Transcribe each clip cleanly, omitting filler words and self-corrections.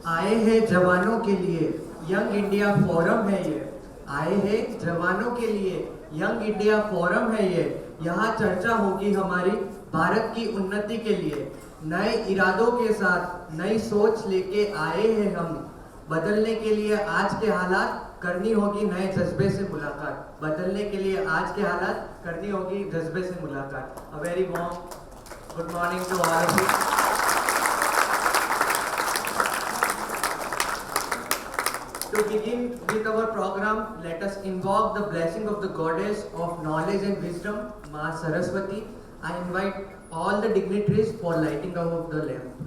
आए हैं जवानों के लिए यंग इंडिया फोरम है ये। आए हैं जवानों के लिए यंग इंडिया फोरम है ये। यहाँ चर्चा होगी हमारी भारत की उन्नति के लिए। नए इरादों के साथ नई सोच लेके आए हैं हम। बदलने के लिए आज के हालात करनी होगी नए जज्बे से मुलाकात। बदलने के लिए आज के हालात करनी होगी जज्बे से मुलाकात। A very warm good morning to all of you. To begin with our program, let us invoke the blessing of the goddess of knowledge and wisdom, Ma Saraswati. I invite all the dignitaries for lighting of the lamp.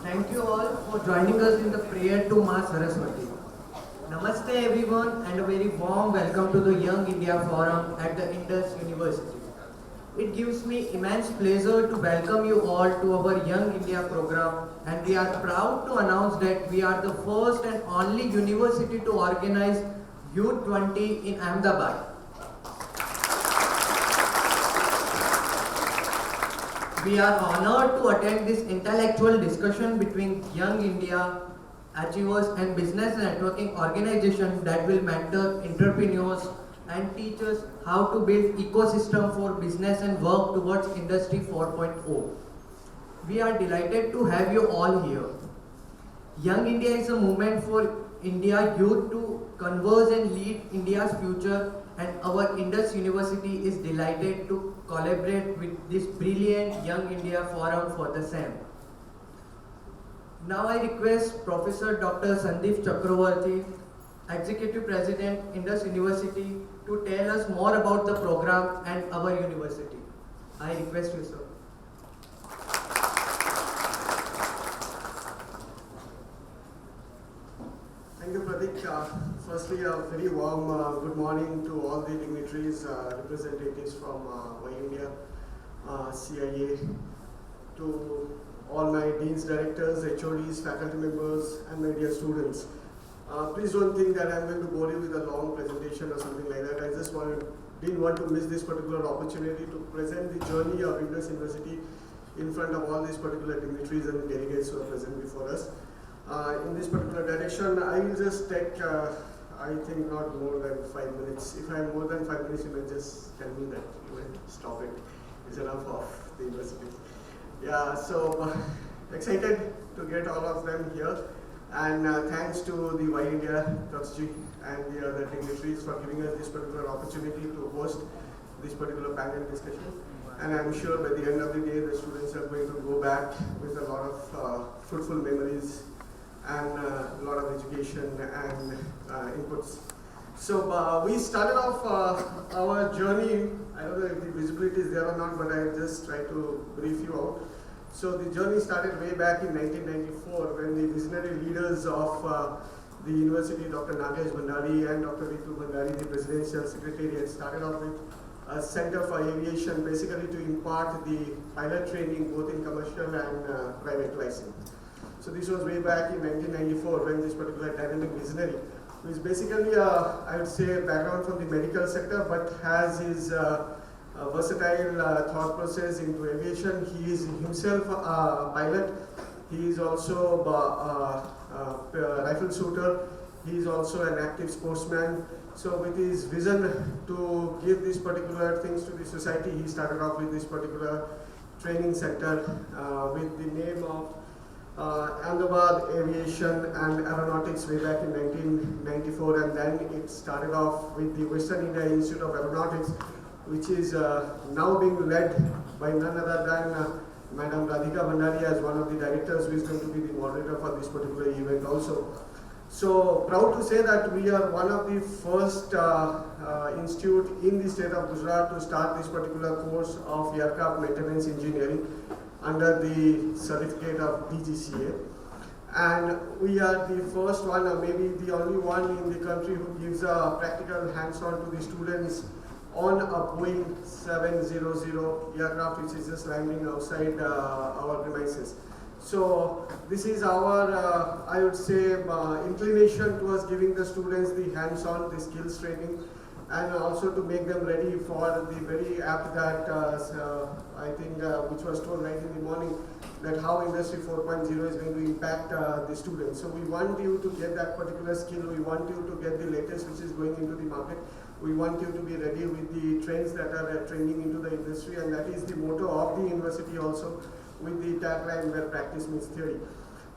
Thank you all for joining us in the prayer to Ma Saraswati. Namaste everyone and a very warm welcome to the Young India Forum at the Indus University. It gives me immense pleasure to welcome you all to our Young India program, and we are proud to announce that we are the first and only university to organize Youth 20 in Ahmedabad. We are honored to attend this intellectual discussion between Young India achievers and business networking organizations that will mentor entrepreneurs and teach us how to build ecosystem for business and work towards Industry 4.0. We are delighted to have you all here. Young India is a movement for India youth to converse and lead India's future, and our Indus University is delighted to collaborate with this brilliant Young India Forum for the same. Now I request Professor Dr. Sandeep Chakravarti, Executive President, Indus University, to tell us more about the program and our university. I request you, sir. Thank you, Pratik. Firstly, a very warm good morning to all the dignitaries, representatives from India, CIA, to all my deans, directors, HODs, faculty members, and my dear students. Please don't think that I'm going to bore you with a long presentation or something like that. I just didn't want to miss this particular opportunity to present the journey of Indus University in front of all these particular dignitaries and delegates who are present before us. In this particular direction, I will just take, I think, not more than 5 minutes. If I have more than 5 minutes, you may just tell me that, you may stop it. It's enough of the university. Yeah, so excited to get all of them here. And thanks to the Y India Trustee and the other dignitaries for giving us this particular opportunity to host this particular panel discussion. And I'm sure by the end of the day, the students are going to go back with a lot of fruitful memories and a lot of education and inputs. So we started off our journey. I don't know if the visibility is there or not, but I'll just try to brief you out. So the journey started way back in 1994 when the visionary leaders of the university, Dr. Nagesh Bhandari and Dr. Ritu Bhandari, the presidential secretariat, started off with a center for aviation, basically to impart the pilot training both in commercial and private licensing. So this was way back in 1994 when this particular dynamic visionary, who is basically, I would say, a background from the medical sector, but has his versatile thought process into aviation. He is himself a pilot. He is also a rifle shooter. He is also an active sportsman. So with his vision to give these particular things to the society, he started off with this particular training center with the name of Ahmedabad Aviation and Aeronautics way back in 1994, and then it started off with the Western India Institute of Aeronautics, which is now being led by none other than Madam Radhika Bhandari as one of the directors, who is going to be the moderator for this particular event also. So proud to say that we are one of the first institute in the state of Gujarat to start this particular course of aircraft maintenance engineering under the certificate of DGCA. And we are the first one, or maybe the only one in the country, who gives a practical hands-on to the students on a Boeing 700 aircraft, which is just landing outside our premises. So this is our, I would say, inclination towards giving the students the hands-on, the skills training, and also to make them ready for the very apt that I think which was told right in the morning, that how Industry 4.0 is going to impact the students. So we want you to get that particular skill. We want you to get the latest which is going into the market. We want you to be ready with the trends that are trending into the industry, and that is the motto of the university also, with the tagline where practice meets theory.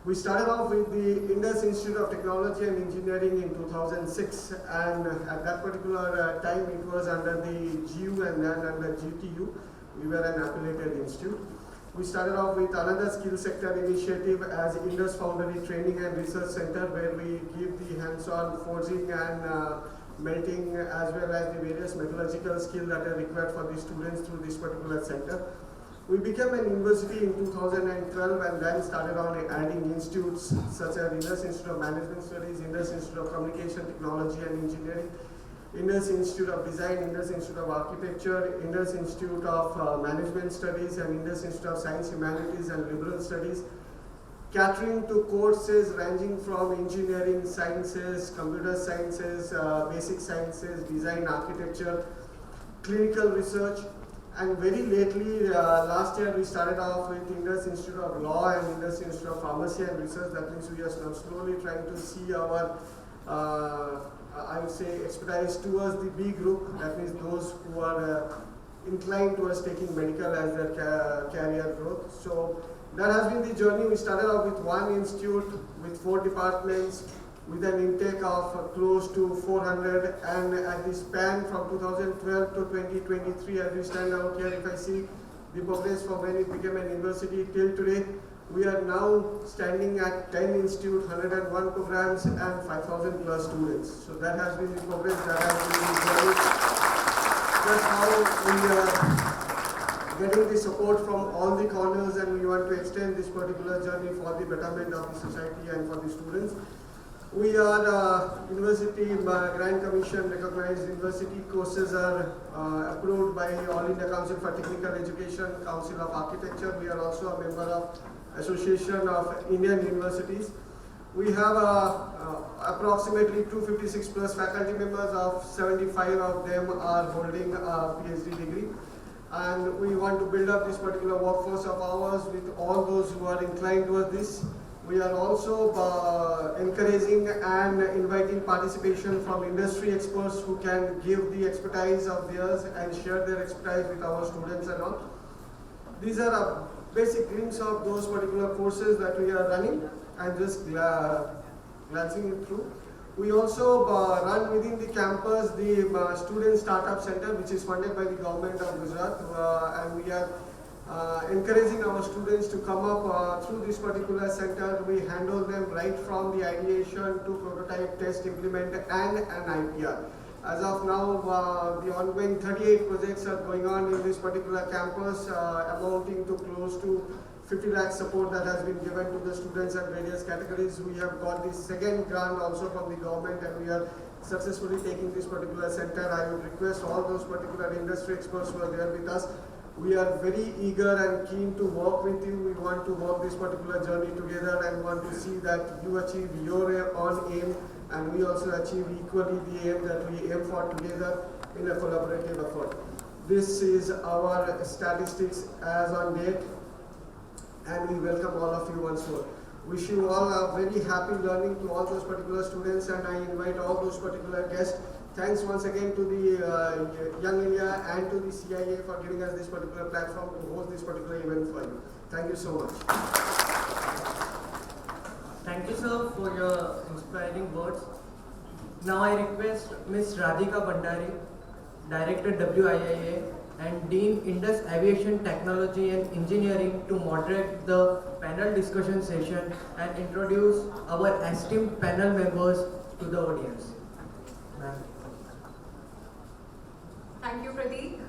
We started off with the Indus Institute of Technology and Engineering in 2006, and at that particular time it was under the GU and then under GTU. We were an affiliated institute. We started off with another skill sector initiative as Indus Foundry Training and Research Center, where we give the hands-on forging and melting as well as the various metallurgical skills that are required for the students through this particular center. We became an university in 2012 and then started on adding institutes such as Indus Institute of Management Studies, Indus Institute of Communication Technology and Engineering, Indus Institute of Design, Indus Institute of Architecture, Indus Institute of Management Studies, and Indus Institute of Science, Humanities and Liberal Studies, catering to courses ranging from engineering, sciences, computer sciences, basic sciences, design, architecture, clinical research. And very lately, last year we started off with Indus Institute of Law and Indus Institute of Pharmacy and Research. That means we are now slowly trying to see our, I would say, expertise towards the B group. That means those who are inclined towards taking medical as their career growth. So that has been the journey. We started off with one institute with 4 departments, with an intake of close to 400, and at the span from 2012 to 2023, as we stand out here, if I see the progress from when it became an university till today, we are now standing at 10 institutes, 101 programs and 5,000 plus students. So that has been the progress, that has been the journey. That's how we are getting the support from all the corners, and we want to extend this particular journey for the betterment of the society and for the students. We are University Grand Commission recognized university. Courses are approved by All India Council for Technical Education, Council of Architecture. We are also a member of Association of Indian Universities. We have approximately 256 plus faculty members. Of 75 of them are holding a PhD degree. And we want to build up this particular workforce of ours with all those who are inclined towards this. We are also encouraging and inviting participation from industry experts who can give the expertise of theirs and share their expertise with our students and all. These are a basic glimpse of those particular courses that we are running, and just glancing it through. We also run within the campus the Student Startup Center, which is funded by the government of Gujarat, and we are encouraging our students to come up through this particular center. We handle them right from the ideation to prototype, test, implement, and an IPR. As of now, the ongoing 38 projects are going on in this particular campus, amounting to close to 50 lakh support that has been given to the students at various categories. We have got the second grant also from the government, and we are successfully taking this particular center. I would request all those particular industry experts who are there with us. We are very eager and keen to work with you. We want to walk this particular journey together and want to see that you achieve your own aim and we also achieve equally the aim that we aim for together in a collaborative effort. This is our statistics as on date, and we welcome all of you once more. Wish you all a very happy learning to all those particular students, and I invite all those particular guests. Thanks once again to the Young India and to the CIA for giving us this particular platform to host this particular event for you. Thank you so much. Thank you, sir, for your inspiring words. Now I request Ms. Radhika Bhandari, Director WIIA and Dean Indus Aviation Technology and Engineering, to moderate the panel discussion session and introduce our esteemed panel members to the audience. Ma'am. Thank you, Pradeep.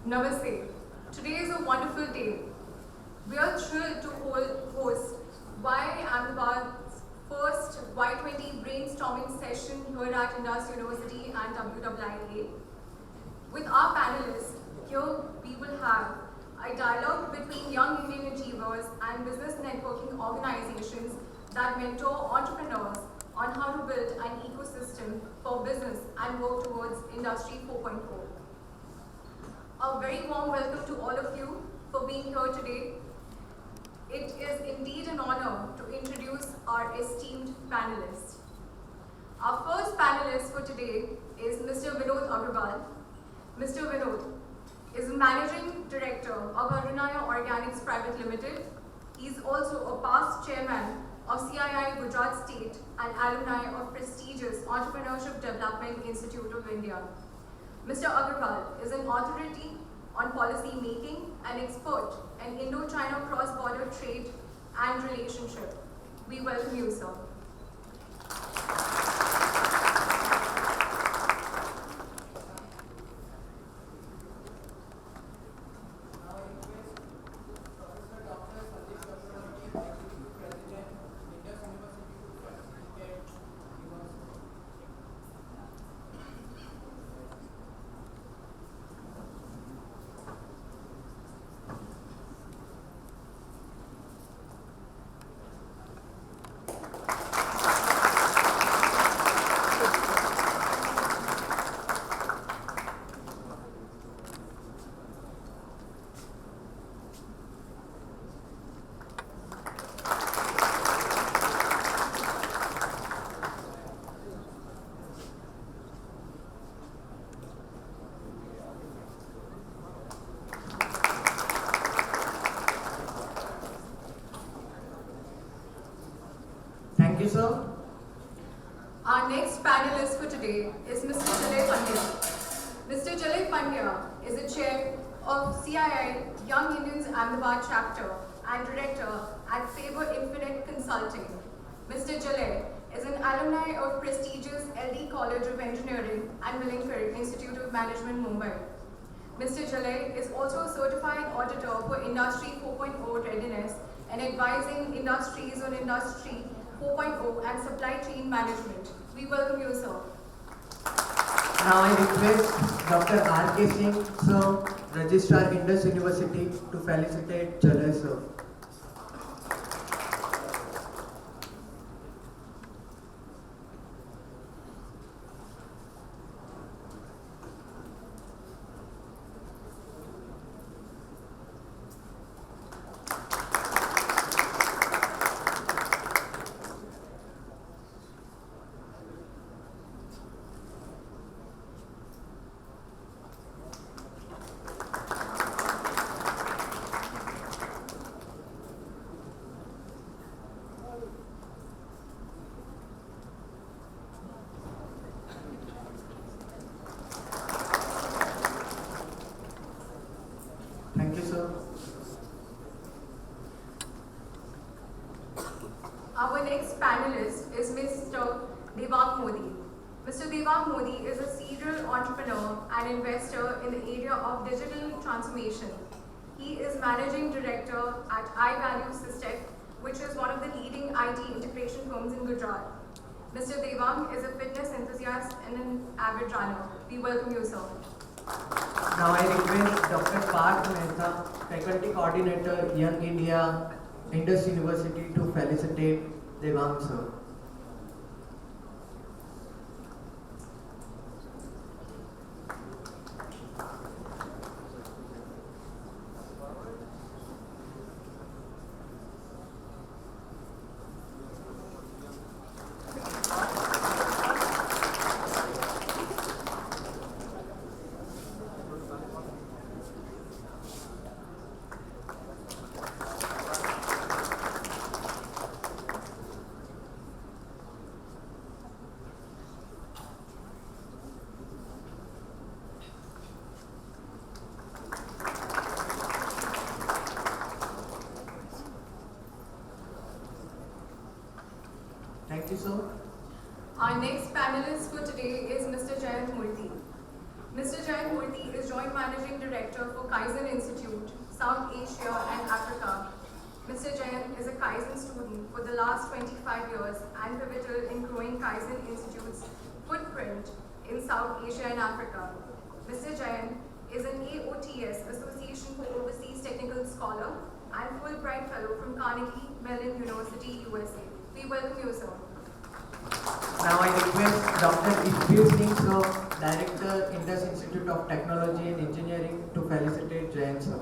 Namaste. Today is a wonderful day. We are thrilled to host Ahmedabad's first Y20 brainstorming session here at Indus University and WIIA. With our panelists, here we will have a dialogue between young Indian achievers and business networking organizations that mentor entrepreneurs on how to build an ecosystem for business and work towards Industry 4.0. A very warm welcome to all of you for being here today. It is indeed an honor to introduce our esteemed panelists. Our first panelist for today is Mr. Vinod Agrawal. Mr. Vinod is the Managing Director of Arunaya Organics Private Limited. He is also a past chairman of CII Gujarat State and alumni of prestigious Entrepreneurship Development Institute of India. Mr. Agrawal is an authority on policy making and expert in Indo-China cross-border trade and relationship. We welcome you, sir. Thank you, sir. Our next panelist for today is Mr. Jalay Pandya. Mr. Jalay Pandya is the chair of CII Young Indians Ahmedabad chapter and director at Faber Infinite Consulting. Mr. Jalay is an alumni of prestigious LD College of Engineering and Millingford Institute of Management, Mumbai. Mr. Jalay is also a certified auditor for Industry 4.0 readiness and advising industries on Industry 4.0 and supply chain management. We welcome you, sir. Now I request Dr. R.K. Singh, sir, Registrar Indus University, to felicitate Jalay, sir. Thank you, sir. Our next panelist is Mr. Devang Modi. Mr. Devang Modi is a serial entrepreneur and investor in the area of digital transformation. He is managing director at iValue Systech, which is one of the leading IT integration firms in Gujarat. Mr. Devang is a fitness enthusiast and an avid runner. We welcome you, sir. Now I request Dr. Parth Mehta, Faculty Coordinator, Young India, Indus University to felicitate Devang sir. Thank you, sir. Our next panelist for today is Mr. Jayant Murthy. Mr. Jayant Murthy is Joint Managing Director for Kaizen Institute, South Asia and Africa. Mr. Jayant is a Kaizen student for the last 25 years and pivotal in growing Kaizen Institute's footprint in South Asia and Africa. Mr. Jayant is an AOTS, Association for Overseas Technical Scholar, and Fulbright Fellow from Carnegie Mellon University, USA. We welcome you, sir. Now I request Dr. Ishbir Singh sir, Director, Indus Institute of Technology and Engineering to felicitate Jayant sir.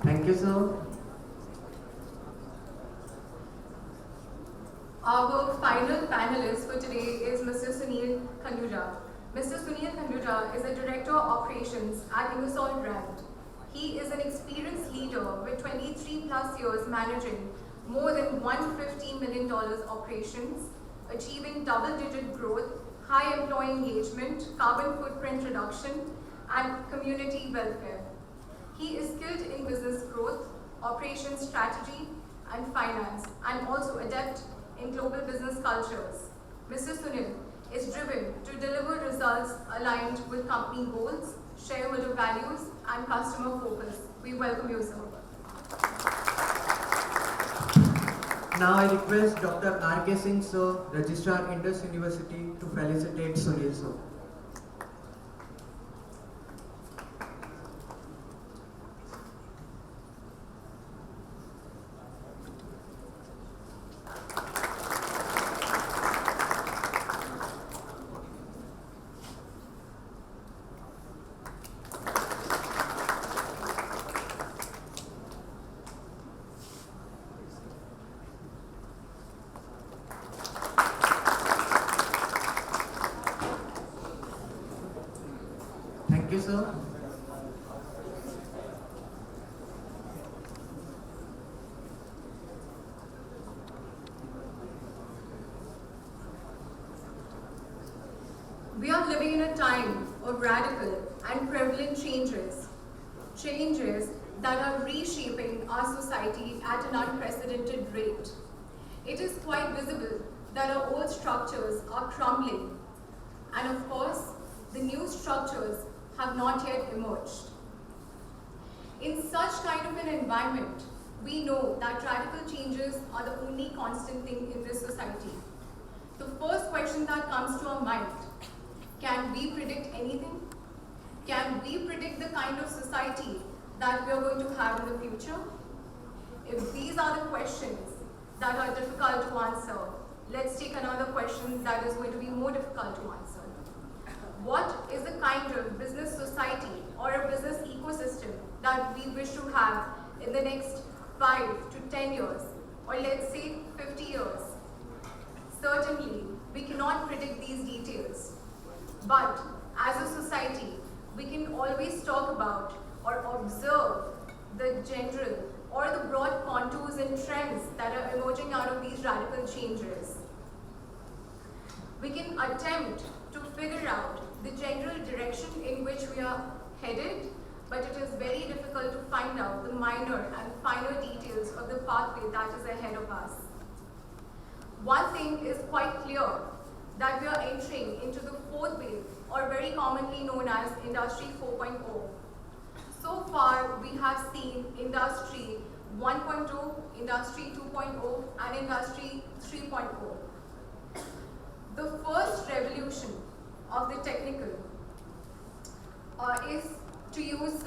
Thank you, sir. Our final panelist for today is Mr. Sunil Khanduja. Mr. Sunil Khanduja is a Director of Operations at Ingersoll Rand. He is an experienced leader with 23 plus years managing more than $150 million operations, achieving double-digit growth, high employee engagement, carbon footprint reduction, and community welfare. He is skilled in business growth, operations strategy, and finance, and also adept in global business cultures. Mr. Sunil is driven to deliver results aligned with company goals, shareholder values, and customer focus. We welcome you, sir. Now I request Dr. R.K. Singh sir, Registrar, Indus University to felicitate Sunil sir. Thank you, sir. We are living in a time of radical and prevalent changes. Changes that are reshaping our society at an unprecedented rate. It is quite visible that our old structures are crumbling. And of course, the new structures have not yet emerged. In such kind of an environment, we know that radical changes are the only constant thing in this society. The first question that comes to our mind, can we predict anything? Can we predict the kind of society that we are going to have in the future? If these are the questions that are difficult to answer, let's take another question that is going to be more difficult to answer. What is the kind of business society or a business ecosystem that we wish to have in the next 5 to 10 years or let's say 50 years? Certainly, we cannot predict these details. But as a society, we can always talk about or observe the general or the broad contours and trends that are emerging out of these radical changes. We can attempt to figure out the general direction in which we are headed, but it is very difficult to find out the minor and finer details of the pathway that is ahead of us. One thing is quite clear, that we are entering into the fourth wave, or very commonly known as Industry 4.0. So far, we have seen Industry 1.0, Industry 2.0, and Industry 3.0. The first revolution of the technical is to use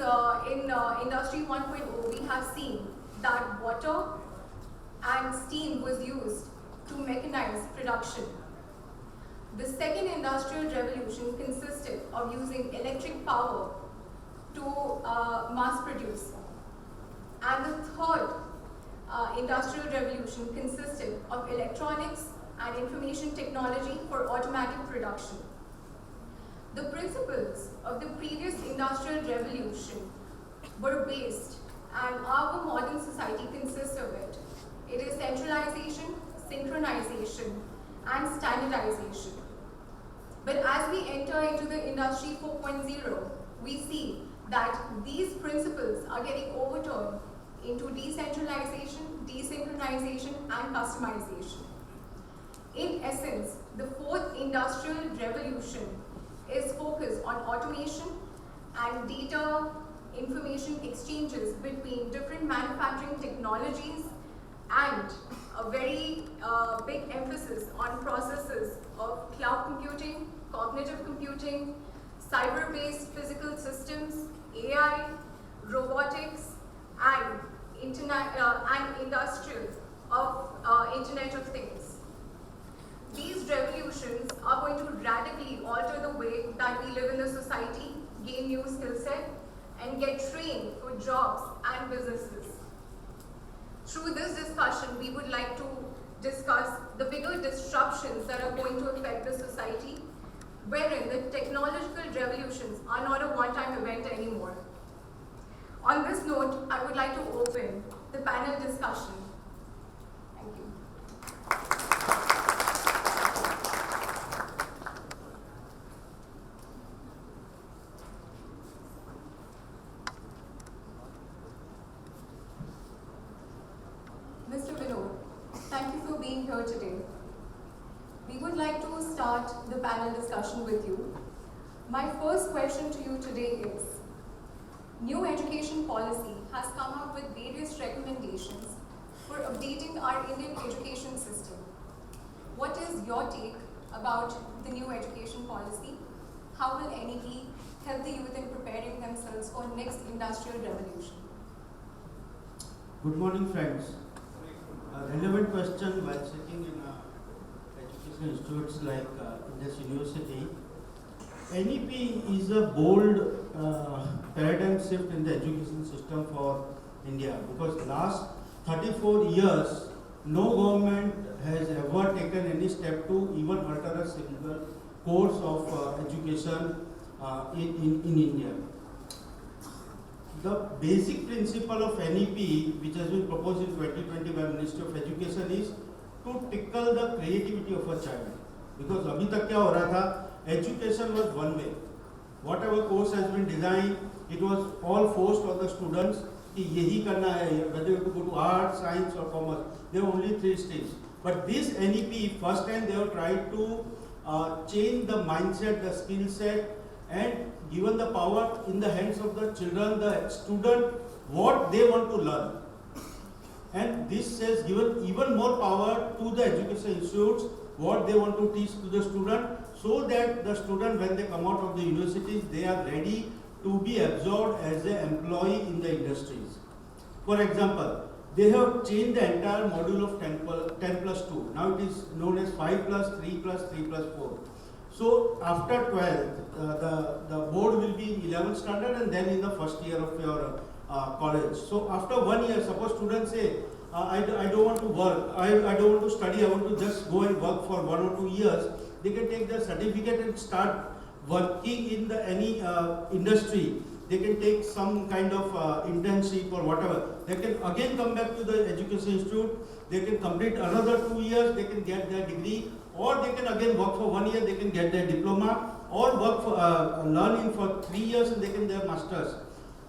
in Industry 1.0, we have seen that water and steam was used to mechanize production. The second industrial revolution consisted of using electric power to mass produce. And the third industrial revolution consisted of electronics and information technology for automatic production. The principles of the previous industrial revolution were based, and our modern society consists of it. It is centralization, synchronization, and standardization. But as we enter into the Industry 4.0, we see that these principles are getting overturned into decentralization, desynchronization, and customization. In essence, the fourth industrial revolution is focused on automation and data information exchanges between different manufacturing technologies, and a very big emphasis on processes of cloud computing, cognitive computing, cyber-based physical systems, AI, robotics, and industrial of Internet of Things. These revolutions are going to radically alter the way that we live in the society, gain new skill set, and get trained for jobs and businesses. Through this discussion, we would like to discuss the bigger disruptions that are going to affect the society, wherein the technological revolutions are not a one-time event anymore. On this note, I would like to open the panel discussion. Thank you. Mr. Vinod, thank you for being here today. We would like to start the panel discussion with you. My first question to you today is, new education policy has come up with various recommendations for updating our Indian education system. What is your take about the new education policy? How will NEP help the youth in preparing themselves for next industrial revolution? Good morning, friends. A relevant question while sitting in education institutes like Indus University. NEP is a bold paradigm shift in the education system for India, because last 34 years no government has ever taken any step to even alter a single course of education in India. The basic principle of NEP, which has been proposed in 2020 by Ministry of Education, is to tickle the creativity of a child. Because अभी तक क्या हो रहा था? Education was one way. Whatever course has been designed, it was all forced on the students कि यही करना है. Whether you go to arts, science or commerce, there are only 3 streams. But this NEP, first time they have tried to change the mindset, the skill set, and given the power in the hands of the children, the student, what they want to learn. And this has given even more power to the education institutes, what they want to teach to the student, so that the student, when they come out of the universities, they are ready to be absorbed as an employee in the industries. For example, they have changed the entire module of 10 plus 2. Now it is known as 5 plus 3 plus 3 plus 4. So after 12th, the board will be in 11th standard and then in the first year of your college. So after 1 year, suppose students say, I don't want to work, I don't want to study, I want to just go and work for 1 or 2 years, they can take the certificate and start working in the any industry. They can take some kind of internship or whatever. They can again come back to the education institute, they can complete another 2 years, they can get their degree, or they can again work for 1 year, they can get their diploma, or work for learning for 3 years and they can their masters.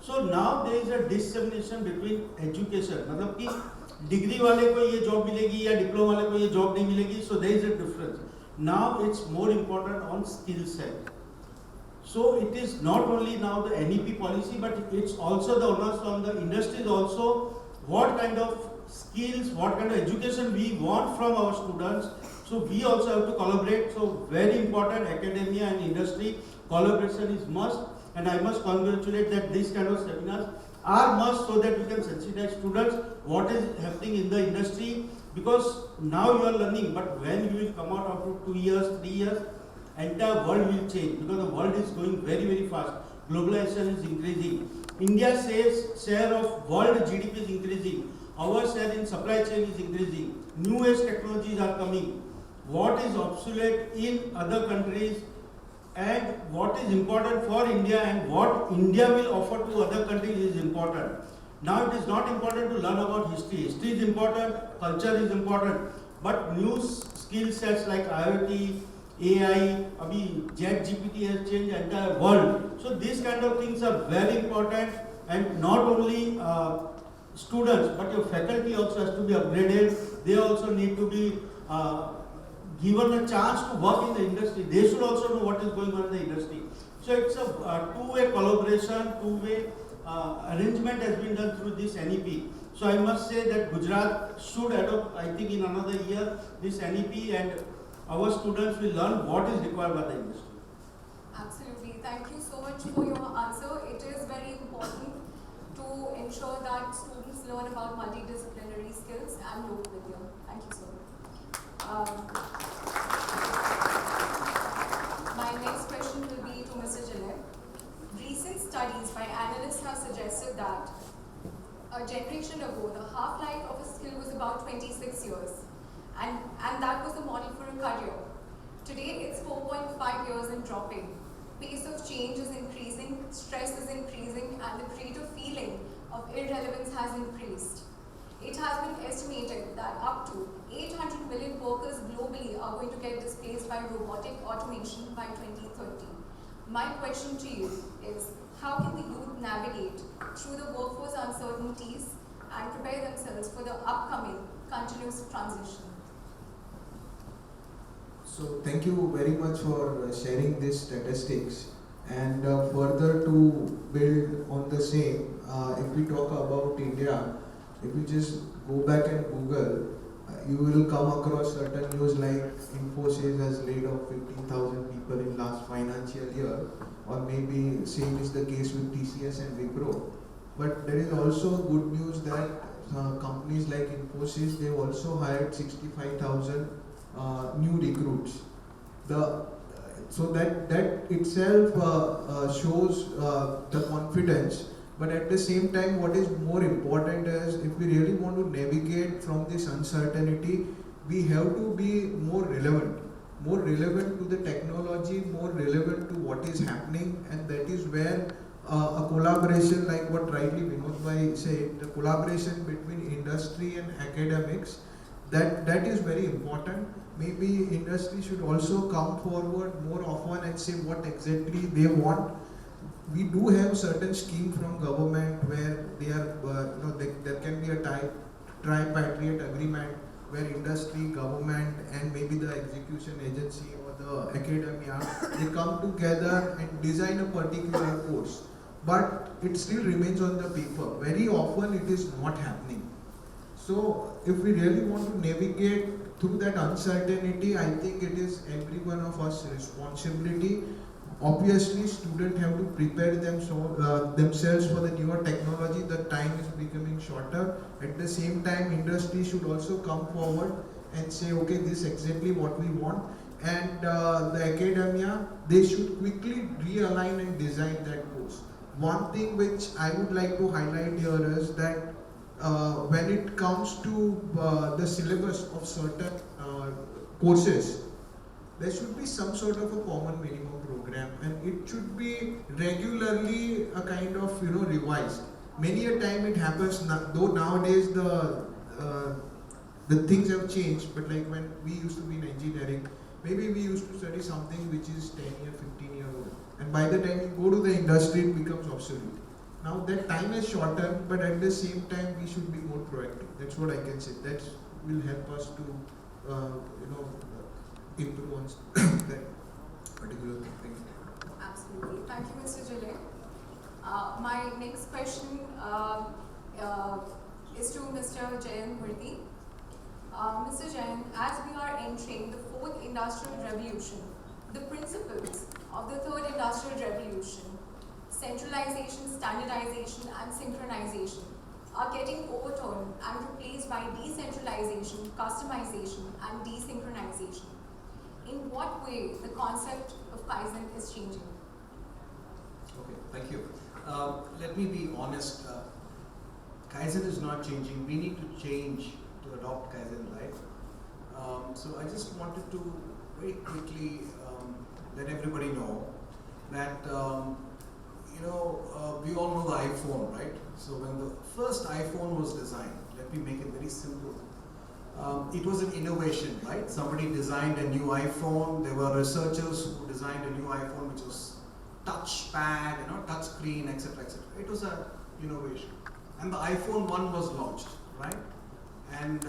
So now there is a dissemination between education. मतलब कि degree वाले को ये job मिलेगी या diploma वाले को ये जॉब नहीं मिलेगी. So there is a difference. Now it's more important on skill set. So it is not only now the NEP policy, but it's also the onus on the industries also. What kind of skills, what kind of education we want from our students. So we also have to collaborate. So very important, academia and industry collaboration is must. And I must congratulate that these kind of seminars are must so that we can sensitize students what is happening in the industry. Because now you are learning, but when you will come out after 2 years, 3 years, entire world will change because the world is going very, very fast. Globalization is increasing. India's share of world GDP is increasing. Our share in supply chain is increasing. New age technologies are coming. What is obsolete in other countries and what is important for India and what India will offer to other countries is important. Now it is not important to learn about history. History is important, culture is important, but new skill sets like IoT, AI, ChatGPT has changed the entire world. So these kind of things are very important, and not only students, but your faculty also has to be upgraded. They also need to be given a chance to work in the industry. They should also know what is going on in the industry. So it's a two-way collaboration, two-way arrangement has been done through this NEP. So I must say that Gujarat should adopt, I think in another year, this NEP, and our students will learn what is required by the industry. Absolutely. Thank you so much for your answer. It is very important to ensure that students learn about multidisciplinary skills and Lok Vidya. Thank you so much. My next question will be to Mr. Jaleb. Recent studies by analysts have suggested that a generation ago, the half-life of a skill was about 26 years. And that was the model for a career. Today, it's 4.5 years and dropping. Pace of change is increasing, stress is increasing, and the creative feeling of irrelevance has increased. It has been estimated that up to 800 million workers globally are going to get displaced by robotic automation by 2030. My question to you is, how can the youth navigate through the workforce uncertainties and prepare themselves for the upcoming continuous transition? So thank you very much for sharing these statistics, and further to build on the same, if we talk about India, if you just go back and Google, you will come across certain news like Infosys has laid off 15,000 people in last financial year, or maybe same is the case with TCS and Wipro. But there is also good news that companies like Infosys, they've also hired 65,000 new recruits. So that itself shows the confidence. But at the same time, what is more important is, if we really want to navigate from this uncertainty, we have to be more relevant to the technology, more relevant to what is happening, and that is where a collaboration, like what rightly Vinod Bhai said, the collaboration between industry and academics, that is very important. Maybe industry should also come forward more often and say what exactly they want. We do have certain scheme from government where they are, there can be a tripartite agreement where industry, government, and maybe the execution agency or the academia, they come together and design a particular course. But it still remains on the paper. Very often it is not happening. So if we really want to navigate through that uncertainty, I think it is every one of us responsibility. Obviously, students have to prepare themselves for the newer technology. The time is becoming shorter. At the same time, industry should also come forward and say, okay, this is exactly what we want. And the academia, they should quickly realign and design that course. One thing which I would like to highlight here is that when it comes to the syllabus of certain courses, there should be some sort of a common minimum program, and it should be regularly a kind of revised. Many a time it happens, though nowadays the things have changed, but like when we used to be in engineering, maybe we used to study something which is 10-year, 15-year old, and by the time you go to the industry, it becomes obsolete. Now that time is shortened, but at the same time we should be more proactive. That's what I can say. That will help us to, improve on that particular thing. Absolutely. Thank you, Mr. Jale. My next question is to Mr. Jayan Murthy. Mr. Jayan, as we are entering the fourth industrial revolution, the principles of the third industrial revolution, centralization, standardization, and synchronization, are getting overturned and replaced by decentralization, customization, and desynchronization. In what way the concept of Kaizen is changing? Okay, thank you. Let me be honest. Kaizen is not changing. We need to change to adopt Kaizen, right? So I just wanted to very quickly let everybody know that we all know the iPhone, right? So when the first iPhone was designed, let me make it very simple. It was an innovation, right? Somebody designed a new iPhone. There were researchers who designed a new iPhone which was touchpad, touch screen, etc., etc. It was an innovation. And the iPhone 1 was launched, right? And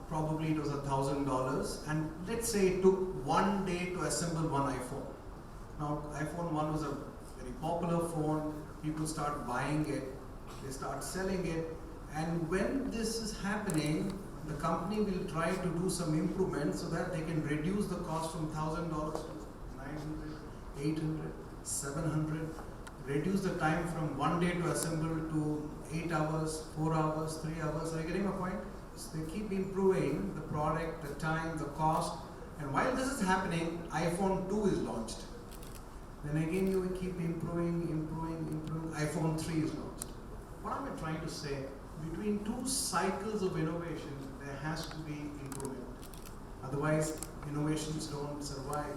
probably it was $1,000. And let's say it took 1 day to assemble one iPhone. Now, iPhone 1 was a very popular phone. People start buying it. They start selling it. And when this is happening, the company will try to do some improvements so that they can reduce the cost from $1,000 to 900, 800, 700, reduce the time from 1 day to assemble to 8 hours, 4 hours, 3 hours. Are you getting my point? So they keep improving the product, the time, the cost. And while this is happening, iPhone 2 is launched. Then again you will keep improving. iPhone 3 is launched. What am I trying to say? Between two cycles of innovation, there has to be improvement. Otherwise, innovations don't survive.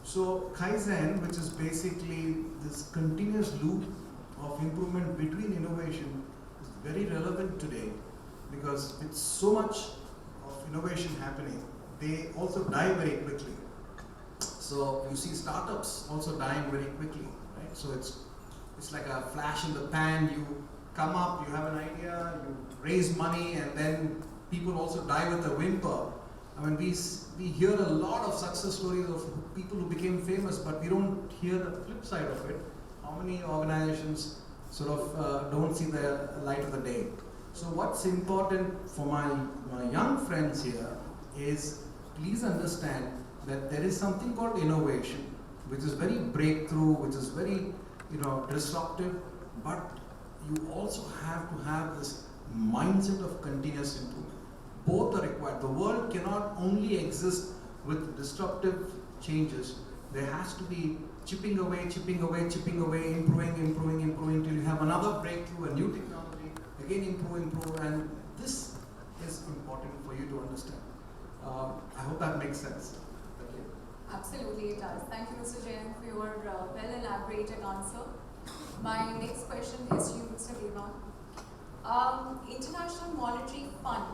So Kaizen, which is basically this continuous loop of improvement between innovation, is very relevant today because with so much of innovation happening, they also die very quickly. So you see startups also dying very quickly, right? So it's like a flash in the pan. You come up, you have an idea, you raise money, and then people also die with a whimper. I mean, we hear a lot of success stories of people who became famous, but we don't hear the flip side of it. How many organizations sort of don't see the light of the day? So what's important for my young friends here is please understand that there is something called innovation, which is very breakthrough, which is very disruptive, but you also have to have this mindset of continuous improvement. Both are required. The world cannot only exist with disruptive changes. There has to be chipping away, improving till you have another breakthrough, a new technology, again improve, and this is important for you to understand. I hope that makes sense. Thank you. Absolutely, it does. Thank you, Mr. Jain, for your well-elaborated answer. My next question is to you, Mr. Devang. International Monetary Fund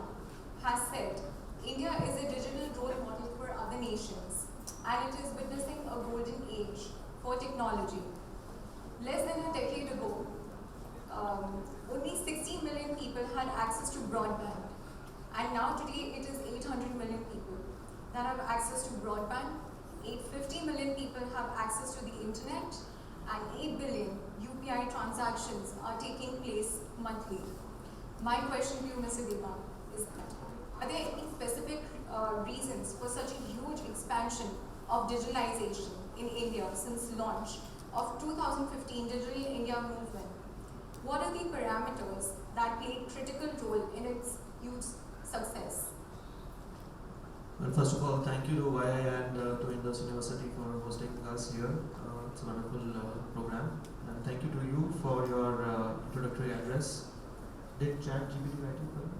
has said India is a digital role model for other nations and it is witnessing a golden age for technology. Less than a decade ago, only 16 million people had access to broadband, and now today it is 800 million people that have access to broadband. 850 million people have access to the internet, and 8 billion UPI transactions are taking place monthly. My question to you, Mr. Devang, is that are there any specific reasons for such a huge expansion of digitalization in India since launch of 2015 Digital India movement? What are the parameters that play a critical role in its huge success? Well, first of all, thank you to YI and to Indus University for hosting us here. It's a wonderful program. And thank you to you for your introductory address. Did ChatGPT write it for you?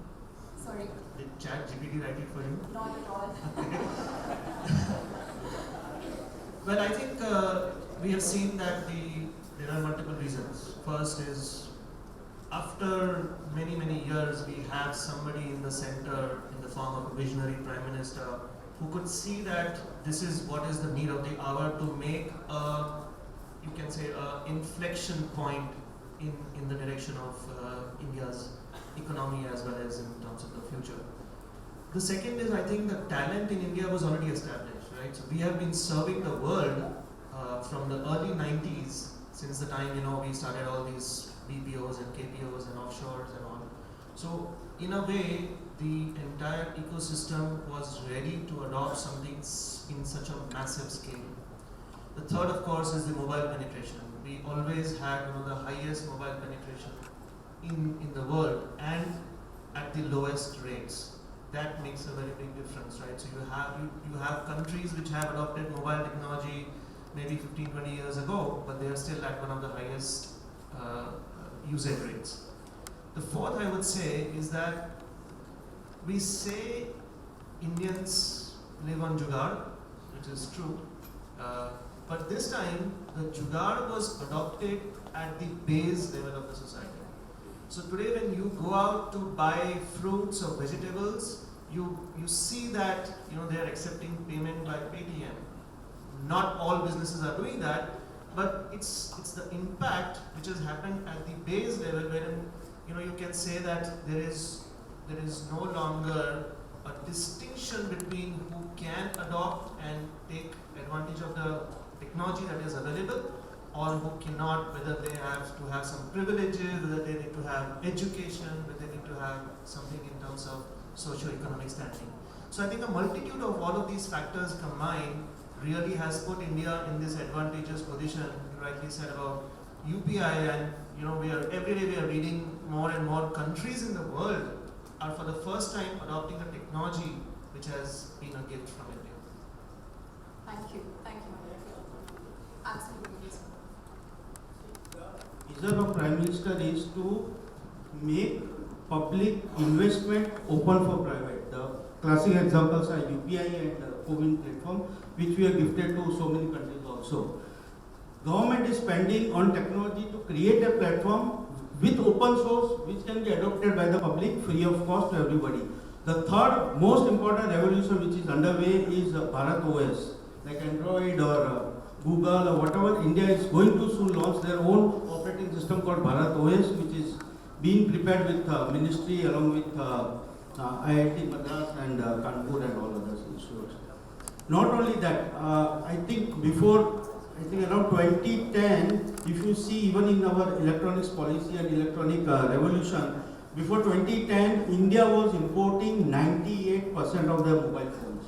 Sorry, Did ChatGPT write it for you? not at all. Well, I think we have seen that there are multiple reasons. First is, after many years, we have somebody in the center in the form of a visionary prime minister who could see that this is what is the need of the hour to make you can say a inflection point in the direction of India's economy as well as in terms of the future. The second is, I think the talent in India was already established, right? So we have been serving the world from the early 90s, since the time we started all these BPOs and KPOs and offshores and all. So in a way, the entire ecosystem was ready to adopt something in such a massive scale. The third, of course, is the mobile penetration. We always had one of the highest mobile penetration in the world and at the lowest rates. That makes a very big difference, right? So you have countries which have adopted mobile technology maybe 15-20 years ago, but they are still at one of the highest usage rates. The fourth, I would say, is that we say Indians live on jugaad, which is true, but this time the jugaad was adopted at the base level of the society. So today when you go out to buy fruits or vegetables, you see that they are accepting payment by Paytm. Not all businesses are doing that, but it's the impact which has happened at the base level, wherein you can say that there is no longer a distinction between who can adopt and take advantage of the technology that is available, or who cannot, whether they have to have some privileges, whether they need to have education, whether they need to have something in terms of socio-economic standing. So I think a multitude of all of these factors combined really has put India in this advantageous position. You rightly said about UPI, and every day we are reading more and more countries in the world are for the first time adopting a technology which has been a gift from India. Thank you. Thank you. Absolutely. Vision of Prime Minister is to make public investment open for private. The classic examples are UPI and CoWIN platform, which we have gifted to so many countries also. Government is spending on technology to create a platform with open source which can be adopted by the public free of cost to everybody. The third most important revolution which is underway is Bharat OS, like Android or Google or whatever. India is going to soon launch their own operating system called Bharat OS, which is being prepared with ministry along with IIT Madras and Kanpur and all other institutes. Not only that, I think around 2010, if you see even in our electronics policy and electronic revolution, before 2010, India was importing 98% of their mobile phones.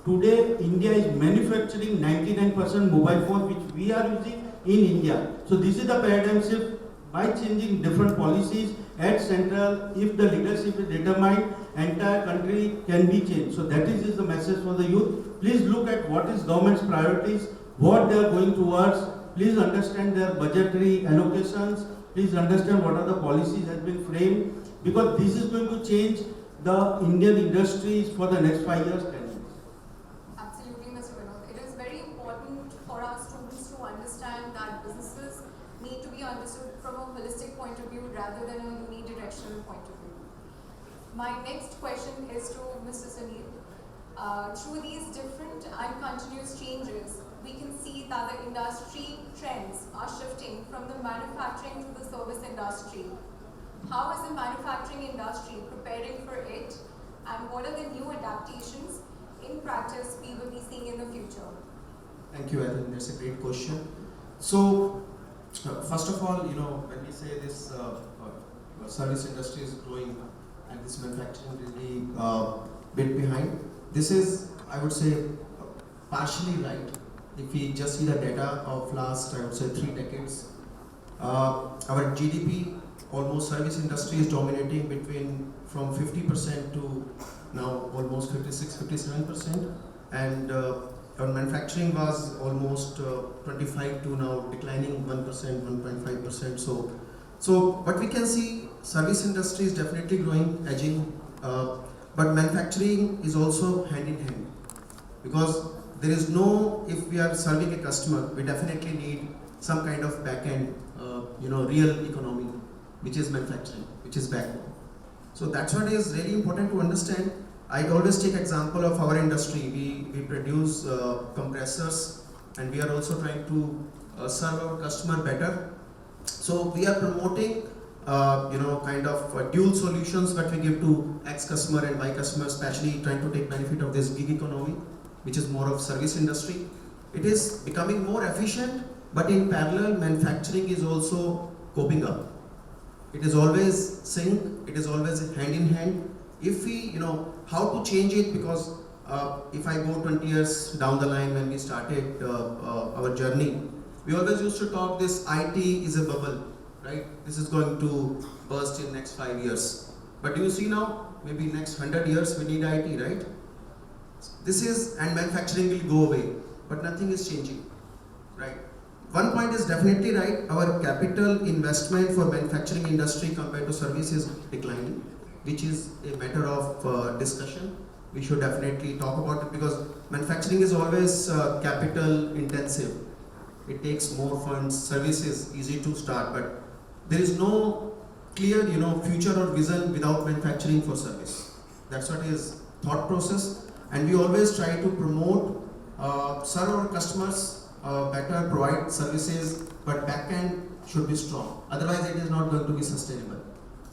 Today, India is manufacturing 99% mobile phones which we are using in India. So this is the paradigm shift. By changing different policies at central, if the leadership is determined, entire country can be changed. So that is the message for the youth. Please look at what is government's priorities, what they are going towards. Please understand their budgetary allocations. Please understand what are the policies that have been framed, because this is going to change the Indian industries for the next 5 years, 10 years. Absolutely, Mr. Vinod. It is very important for our students to understand that businesses need to be understood from a holistic point of view rather than a unidirectional point of view. My next question is to Mr. Sunil. Through these different and continuous changes, we can see that the industry trends are shifting from the manufacturing to the service industry. How is the manufacturing industry preparing for it, and what are the new adaptations in practice we will be seeing in the future? Thank you. I think that's a great question. So, first of all, when we say this service industry is growing and this manufacturing really bit behind, this is, I would say, partially right. If we just see the data of last, I would say, 3 decades, our GDP, almost service industry is dominating from 50% to now almost 56-57%, and our manufacturing was almost 25 to now declining 1%, 1.5%. So So what we can see, service industry is definitely growing, edging, but manufacturing is also hand in hand, because there is no, if we are serving a customer, we definitely need some kind of back end, real economy, which is manufacturing, which is backbone. So that's what is really important to understand. I always take example of our industry. We produce compressors, and we are also trying to serve our customer better. So we are promoting, kind of dual solutions that we give to X customer and Y customer, especially trying to take benefit of this gig economy, which is more of service industry. It is becoming more efficient, but in parallel, manufacturing is also coping up. It is always sync, it is always hand in hand. If we, how to change it, because if I go 20 years down the line when we started our journey, we always used to talk this IT is a bubble, right? This is going to burst in next 5 years. But do you see now, maybe next 100 years we need IT, right? This is, and manufacturing will go away, but nothing is changing, right? One point is definitely right, our capital investment for manufacturing industry compared to service is declining, which is a matter of discussion. We should definitely talk about it, because manufacturing is always capital intensive. It takes more funds, service is easy to start, but there is no clear, future or vision without manufacturing for service. That's what is thought process, and we always try to promote, serve our customers better, provide services, but back end should be strong. Otherwise, it is not going to be sustainable.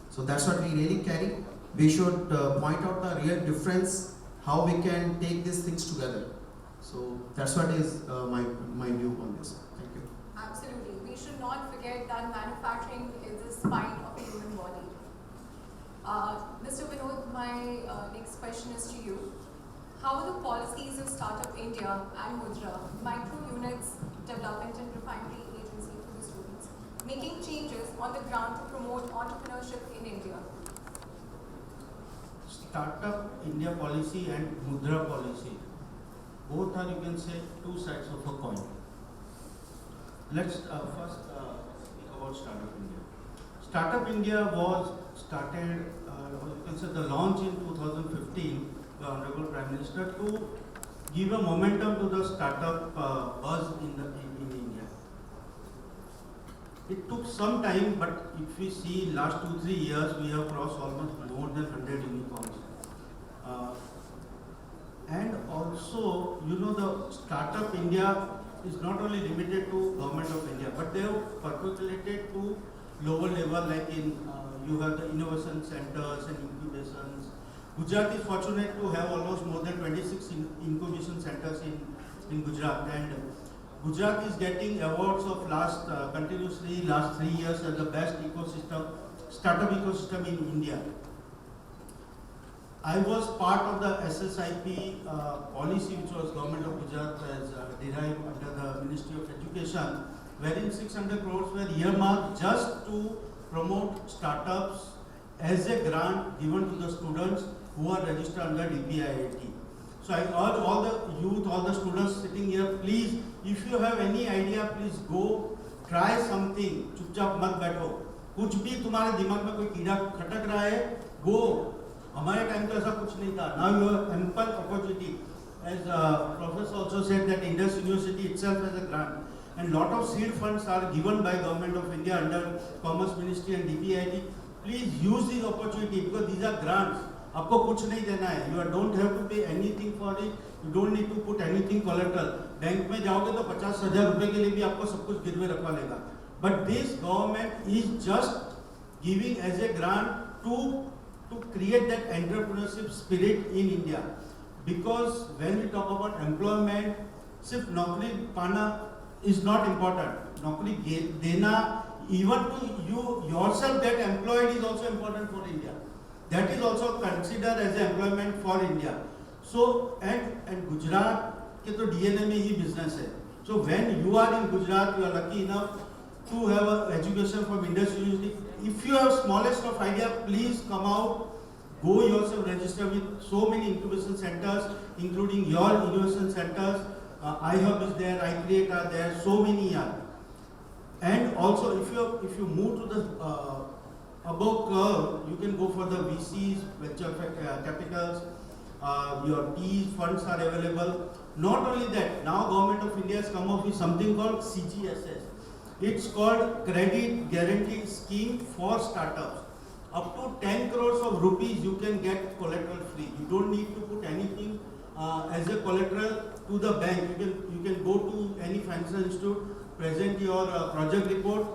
So that's what we really carry. We should point out the real difference, how we can take these things together. So that's what is my view on this. Thank you. Absolutely. We should not forget that manufacturing is the spine of the human body. Mr. Vinod, my next question is to you. How are the policies of Startup India and Mudra, micro units development and refinery agency for the students, making changes on the ground to promote entrepreneurship in India? Startup India policy and Mudra policy, both are, you can say, two sides of a coin. Let's first speak about Startup India. Startup India was started, you can say, the launch in 2015 by Honorable Prime Minister to give a momentum to the startup buzz in India. It took some time, but if we see last 2-3 years, we have crossed almost more than 100 unicorns. And also, the Startup India is not only limited to Government of India, but they have percolated to lower level, like in you have the innovation centers and incubations. Gujarat is fortunate to have almost more than 26 incubation centers in Gujarat, and Gujarat is getting awards of continuously last 3 years as the best startup ecosystem in India. I was part of the SSIP policy, which was Government of Gujarat has derived under the Ministry of Education, wherein 600 crores were earmarked just to promote startups as a grant given to the students who are registered under DPIIT. So I urge all the youth, all the students sitting here, please, if you have any idea, please go try something. चुपचाप मत बैठो. कुछ भी तुम्हारे दिमाग में कोई कीड़ा खटक रहा है, go. हमारे टाइम तो ऐसा कुछ नहीं था. Now you have ample opportunity. As Professor also said that Indus University itself has a grant, and lot of seed funds are given by Government of India under Commerce Ministry and DPIIT. Please use this opportunity, because these are grants. आपको कुछ नहीं देना है. You don't have to pay anything for it. You don't need to put anything collateral. Bank में जाओगे तो 50,000 रुपए के लिए भी आपको सब कुछ गिरवे रखवा लेगा. But this government is just giving as a grant to create that entrepreneurship spirit in India. Because when we talk about employment, सिर्फ नौकरी पाना is not important. नौकरी देना, even to you yourself get employed is also important for India. That is also considered as employment for India. So and Gujarat के तो DNA में ही business है. So when you are in Gujarat, you are lucky enough to have an education from Indus University. If you have smallest of idea, please come out. Go yourself, register with so many incubation centers, including your innovation centers. iHub is there, iCreate are there, so many are. And also, if you move to the above curve, you can go for the VCs, venture capitals, your PE funds are available. Not only that, now Government of India has come up with something called CGSS. It's called Credit Guarantee Scheme for Startups. Up to 10 crores of rupees you can get collateral free. You don't need to put anything as a collateral to the bank. You can go to any financial institute, present your project report.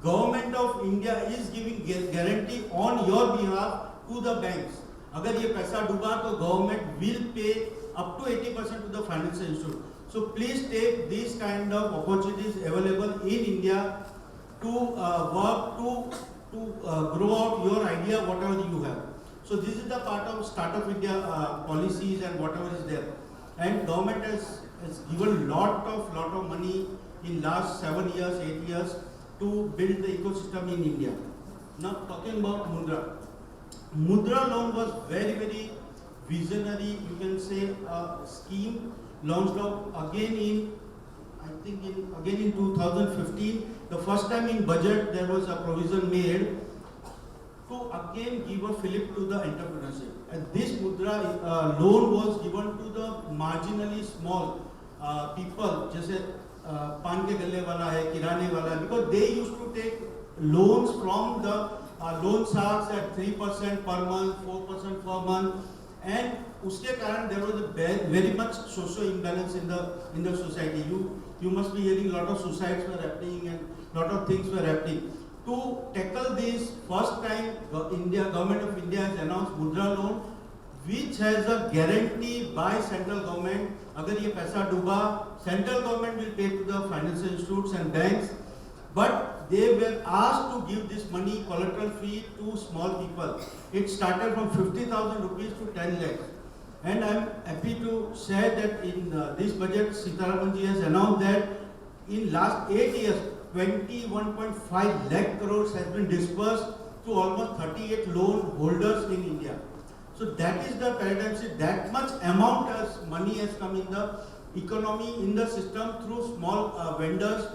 Government of India is giving guarantee on your behalf to the banks. अगर ये पैसा डूबा तो government will pay up to 80% to the financial institute. So please take these kind of opportunities available in India to work to grow out your idea, whatever you have. So this is the part of Startup India policies and whatever is there. And government has given lot of money in last 7 years, 8 years to build the ecosystem in India. Now talking about Mudra. Mudra loan was very visionary, you can say, scheme launched out again in 2015. The first time in budget there was a provision made to again give a fillip to the entrepreneurship. And this Mudra loan was given to the marginally small people, जैसे पान के गल्ले वाला है, किराने वाला है, because they used to take loans from the loan sharks at 3% per month, 4% per month, and उसके कारण there was a very much social imbalance in the society. You must be hearing lot of suicides were happening and lot of things were happening. To tackle this, first time Government of India has announced Mudra loan, which has a guarantee by central government. अगर ये पैसा डूबा, central government will pay to the financial institutes and banks, but they were asked to give this money collateral free to small people. It started from 50,000 rupees to 10 lakhs. And I am happy to share that in this budget, Sitharaman ji has announced that in last 8 years, 21.5 lakh crores has been disbursed to almost 38 loan holders in India. So that is the paradigm shift. That much amount as money has come in the economy, in the system through small vendors,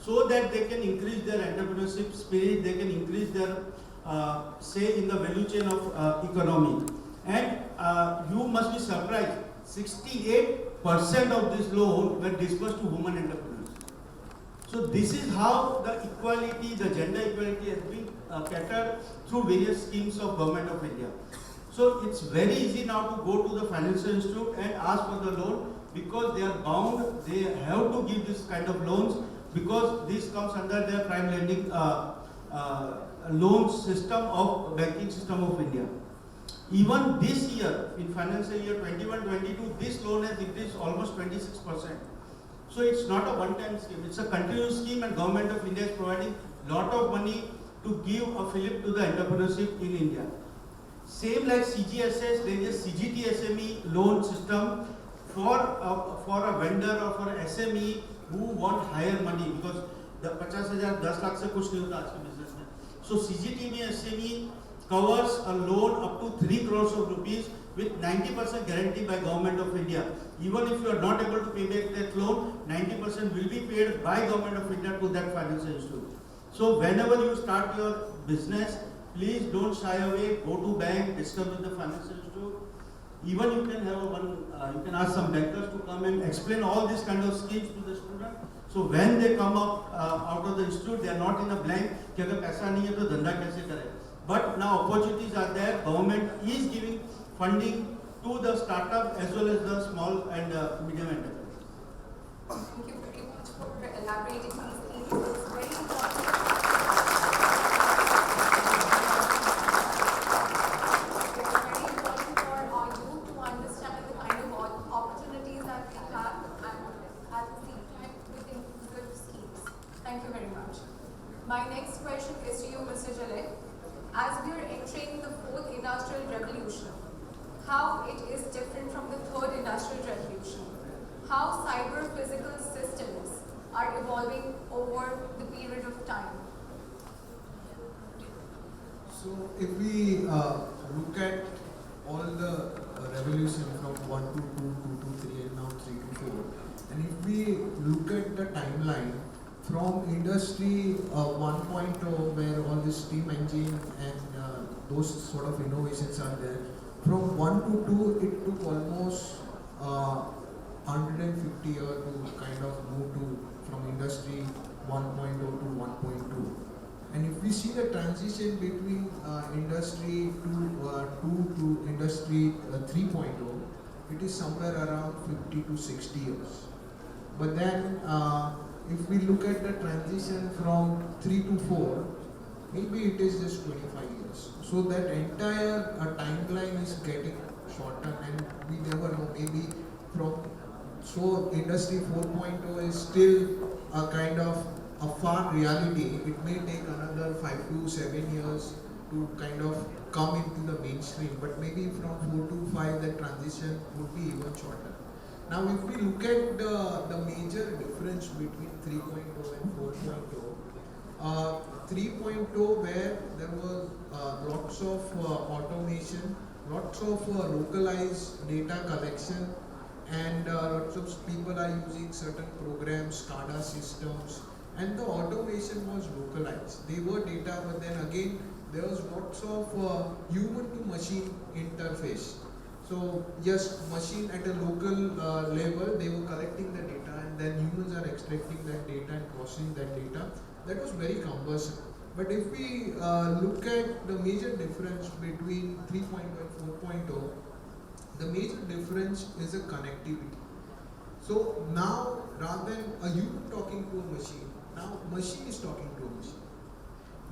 so that they can increase their entrepreneurship spirit, they can increase their say in the value chain of economy. And you must be surprised, 68% of this loan were disbursed to women entrepreneurs. So this is how the equality, the gender equality has been catered through various schemes of Government of India. So it's very easy now to go to the financial institute and ask for the loan, because they are bound, they have to give this kind of loans, because this comes under their prime lending loan system of banking system of India. Even this year, in financial year 21-22, this loan has increased almost 26%. So it's not a one-time scheme, it's a continuous scheme, and Government of India is providing lot of money to give a fillip to the entrepreneurship in India. Same like CGSS, there is a CGT SME loan system for a vendor or for a SME who want higher money, because the 50,000, 10 lakh से कुछ नहीं होता आज के business में. So CGT में SME covers a loan up to 3 crores of rupees with 90% guarantee by Government of India. Even if you are not able to pay back that loan, 90% will be paid by Government of India to that financial institute. So whenever you start your business, please don't shy away, go to bank, discuss with the financial institute. Even you can have you can ask some bankers to come and explain all these kind of schemes to the student. So when they come up out of the institute, they are not in a blank कि अगर पैसा नहीं है तो धंधा कैसे करें. But now opportunities are there. Government is giving funding to the startup as well as the small and medium enterprise. Thank you very much for elaborating these things. It's very important. It's very important for our youth to understand the kind of opportunities that we have and at the same time with inclusive schemes. Thank you very much. My next question is to you, Mr. Jalek. As we are entering the 4th industrial revolution, how it is different from the 3rd industrial revolution, how cyber-physical systems are evolving over the period of time. So if we look at all the revolution from 1 to 2, 2 to 3, and now 3 to 4, and if we look at the timeline, from industry 1.0, where all this steam engine and those sort of innovations are there, from 1 to 2, it took almost 150 years to kind of move to from industry 1.0 to 1.2. And if we see the transition between industry 2 to industry 3.0, it is somewhere around 50 to 60 years. But then if we look at the transition from 3 to 4, maybe it is just 25 years. So that entire timeline is getting shorter, and we never know, maybe from, so industry 4.0 is still a kind of a far reality. It may take another 5 to 7 years to kind of come into the mainstream, but maybe from 4 to 5 the transition would be even shorter. Now if we look at the major difference between 3.0 and 4.0, 3.0 where there was lots of automation, lots of localized data collection, and lots of people are using certain programs, SCADA systems, and the automation was localized. They were data, but then again there was lots of human to machine interface. So yes, machine at a local level, they were collecting the data, and then humans are extracting that data and processing that data. That was very cumbersome. But if we look at the major difference between 3.0 and 4.0, the major difference is a connectivity. So now, rather than a human talking to a machine, now machine is talking to a machine.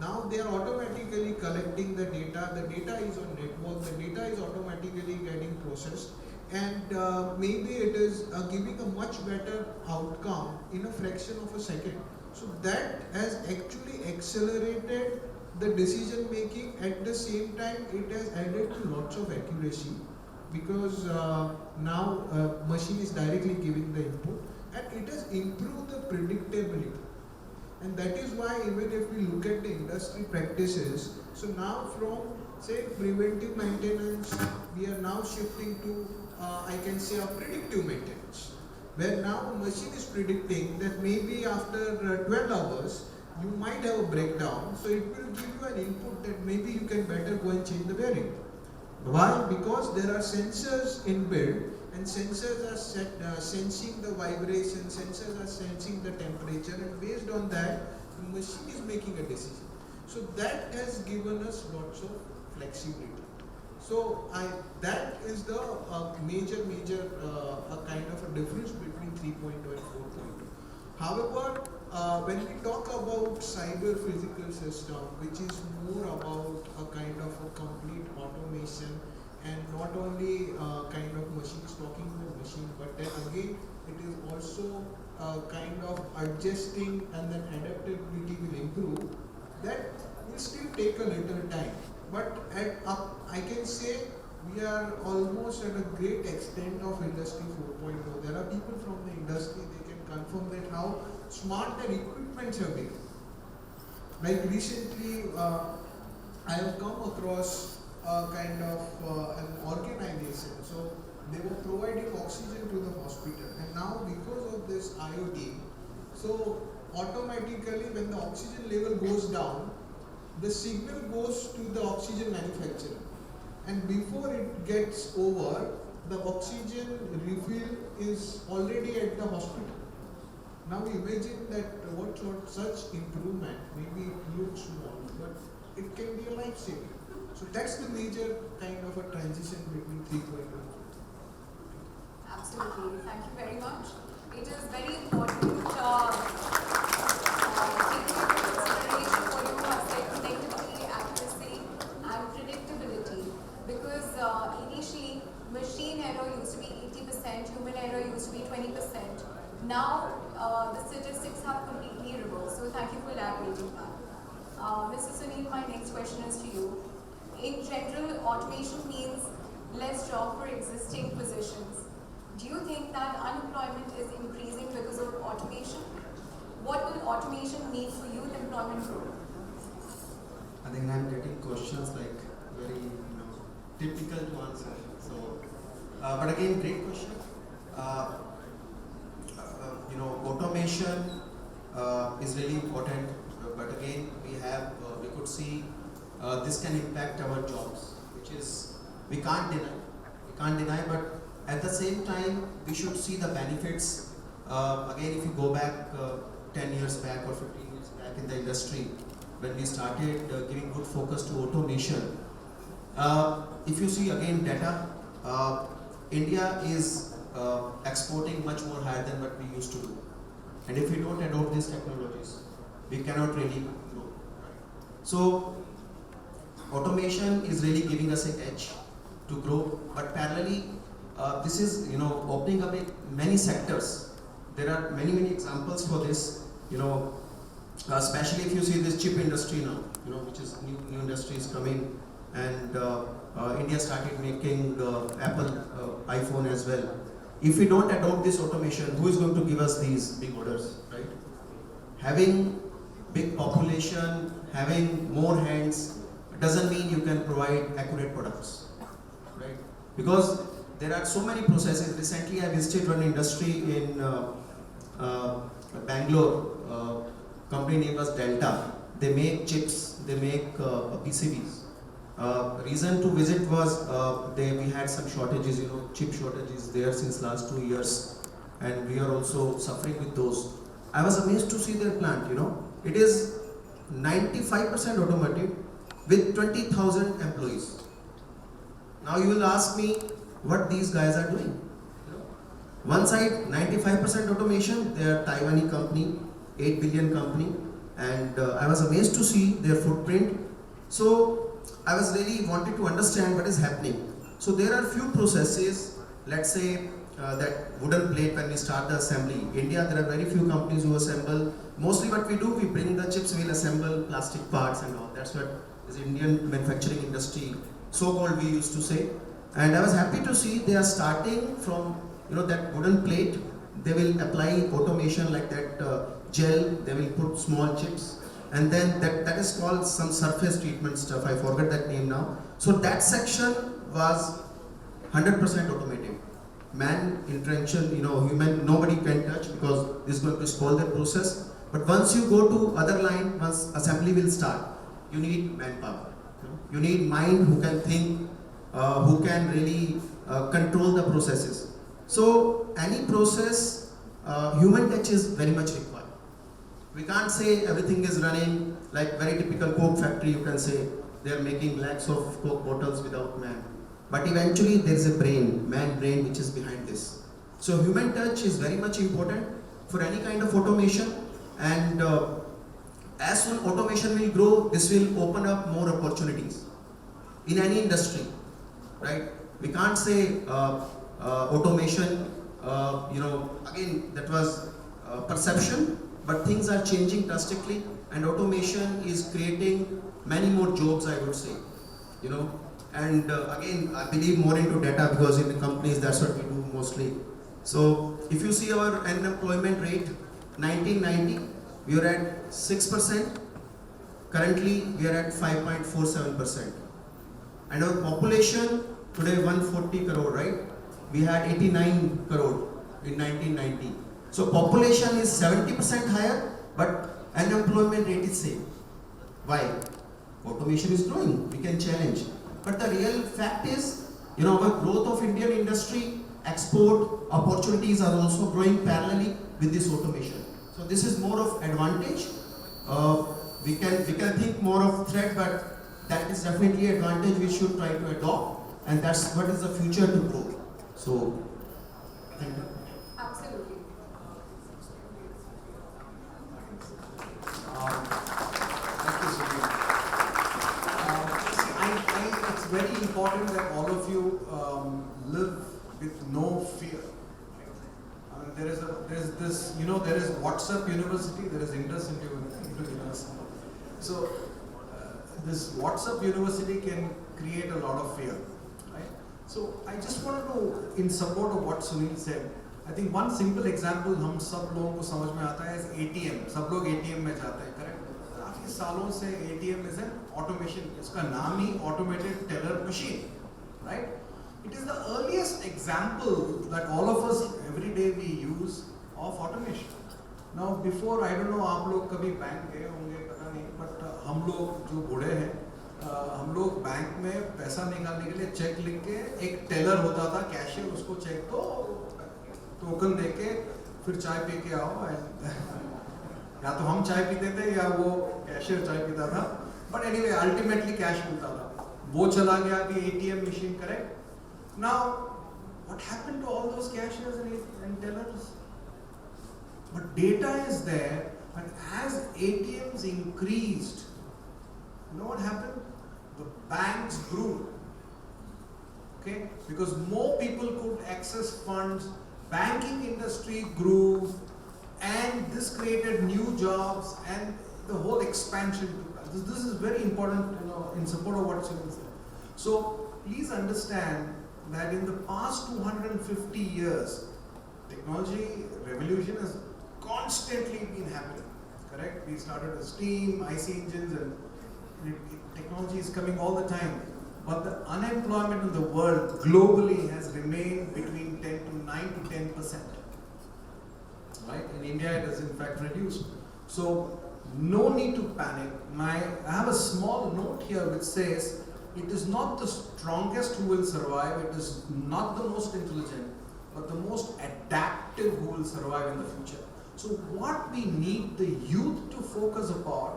Now they are automatically collecting the data is on network, the data is automatically getting processed, and maybe it is giving a much better outcome in a fraction of a second. So that has actually accelerated the decision making. At the same time, it has added to lots of accuracy, because now machine is directly giving the input, and it has improved the predictability. And that is why even if we look at the industry practices, so now from say preventive maintenance, we are now shifting to I can say a predictive maintenance, where now the machine is predicting that maybe after 12 hours you might have a breakdown, so it will give you an input that maybe you can better go and change the bearing. Why? Because there are sensors inbuilt, and sensors are sensing the vibration, sensors are sensing the temperature, and based on that, the machine is making a decision. So that has given us lots of flexibility. So that is the major kind of a difference between 3.0 and 4.0. However, when we talk about cyber physical system, which is more about a kind of a complete automation, and not only kind of machines talking to a machine, but then again it is also kind of adjusting, and then adaptability will improve. That will still take a little time, but I can say we are almost at a great extent of industry 4.0. There are people from the industry, they can confirm that how smart their equipments have become. Like recently, I have come across kind of an organization. So they were providing oxygen to the hospital, and now because of this IoT, so automatically when the oxygen level goes down, the signal goes to the oxygen manufacturer, and before it gets over, the oxygen refill is already at the hospital. Now imagine that what such improvement, maybe it looks small, but it can be a life saving. So that's the major kind of a transition between 3.0 and 4.0. Absolutely. Thank you very much. It is very important taking into consideration for you connectivity, accuracy, and predictability, because initially machine error used to be 80%, human error used to be 20%. Now the statistics have completely reversed. So thank you for elaborating that. Mr. Sunil, my next question is to you. In general, automation means less job for existing positions. Do you think that unemployment is increasing because of automation? What will automation mean for youth employment growth? I think I'm getting questions like very typical to answer. So, but again, great question. Automation is really important, but again, we could see this can impact our jobs, which is, we can't deny, but at the same time, we should see the benefits. Again, if you go back 10 years back or 15 years back in the industry, when we started giving good focus to automation, if you see again data, India is exporting much more higher than what we used to do. And if we don't adopt these technologies, we cannot really grow. So automation is really giving us an edge to grow, but parallelly, this is opening up many sectors. There are many examples for this. Especially if you see this chip industry now, which is new industries coming, and India started making Apple iPhone as well. If we don't adopt this automation, who is going to give us these big orders, right? Having big population, having more hands, doesn't mean you can provide accurate products, right? Because there are so many processes. Recently, I visited one industry in Bangalore. Company name was Delta. They make chips, they make PCBs. Reason to visit was we had some shortages, chip shortages there since last 2 years, and we are also suffering with those. I was amazed to see their plant. It is 95% automotive with 20,000 employees. Now you will ask me what these guys are doing. One side, 95% automation. They are Taiwanese company, 8 billion company, and I was amazed to see their footprint. So I was really wanted to understand what is happening. So there are few processes. Let's say that wooden plate when we start the assembly. India, there are very few companies who assemble. Mostly what we do, we bring the chips, we'll assemble plastic parts and all. That's what is Indian manufacturing industry, so-called we used to say. And I was happy to see they are starting from that wooden plate. They will apply automation like that gel. They will put small chips, and then that is called some surface treatment stuff. I forgot that name now. So that section was 100% automated. Man intervention, human, nobody can touch because this is going to spoil the process. But once you go to other line, once assembly will start, you need manpower. You need mind who can think, who can really control the processes. So any process, human touch is very much required. We can't say everything is running like very typical Coke factory. You can say they are making lakhs of Coke bottles without man. But eventually there is a brain, man brain, which is behind this. So human touch is very much important for any kind of automation. And as soon automation will grow, this will open up more opportunities in any industry, right? We can't say automation, again, that was perception, but things are changing drastically, and automation is creating many more jobs, I would say, and again, I believe more into data because in the companies, that's what we do mostly. So if you see our unemployment rate, 1990, we were at 6%, currently we are at 5.47%. And our population, today 140 crore, right? We had 89 crore in 1990. So population is 70% higher, but unemployment rate is same. Why? Automation is growing, we can challenge. But the real fact is, our growth of Indian industry, export opportunities are also growing parallelly with this automation. So this is more of advantage. We can think more of threat, but that is definitely advantage we should try to adopt, and that's what is the future to grow. So, thank you. Absolutely. Thank you, Sunil. It's very important that all of you live with no fear. I mean, there is WhatsApp University, there is Indus University. So this WhatsApp University can create a lot of fear, right? So I just wanted to, in support of what Sunil said, I think one simple example हम सब लोगों को समझ में आता है is ATM. सब लोग ATM में जाते हैं, correct? काफी सालों से ATM is an automation. इसका नाम ही automated teller machine, right? It is the earliest example that all of us every day we use of automation. Now before, I don't know आप लोग कभी बैंक गए होंगे पता नहीं, but हम लोग जो बूढ़े हैं हम लोग बैंक में पैसा निकालने के लिए चेक लिख के एक टेलर होता था कैशियर, उसको चेक तो टोकन दे के फिर चाय पी के आओ and या तो हम चाय पीते थे या वो कैशियर चाय पीता था, बट एनीवे अल्टीमेटली कैश मिलता था। वो चला गया अभी ATM machine, correct. Now what happened to all those cashiers and tellers? But data is there, and as ATMs increased, you know what happened? The banks grew. Okay, because more people could access funds, banking industry grew, and this created new jobs, and the whole expansion took place. This is very important, you know, in support of what Shivan said. So please understand that in the past 250 years, technology revolution has constantly been happening, correct? We started with steam, IC engines, and technology is coming all the time. But the unemployment in the world globally has remained between 9 to 10%. Right? In India, it has in fact reduced. So no need to panic. I have a small note here which says it is not the strongest who will survive. It is not the most intelligent, but the most adaptive who will survive in the future. So what we need the youth to focus upon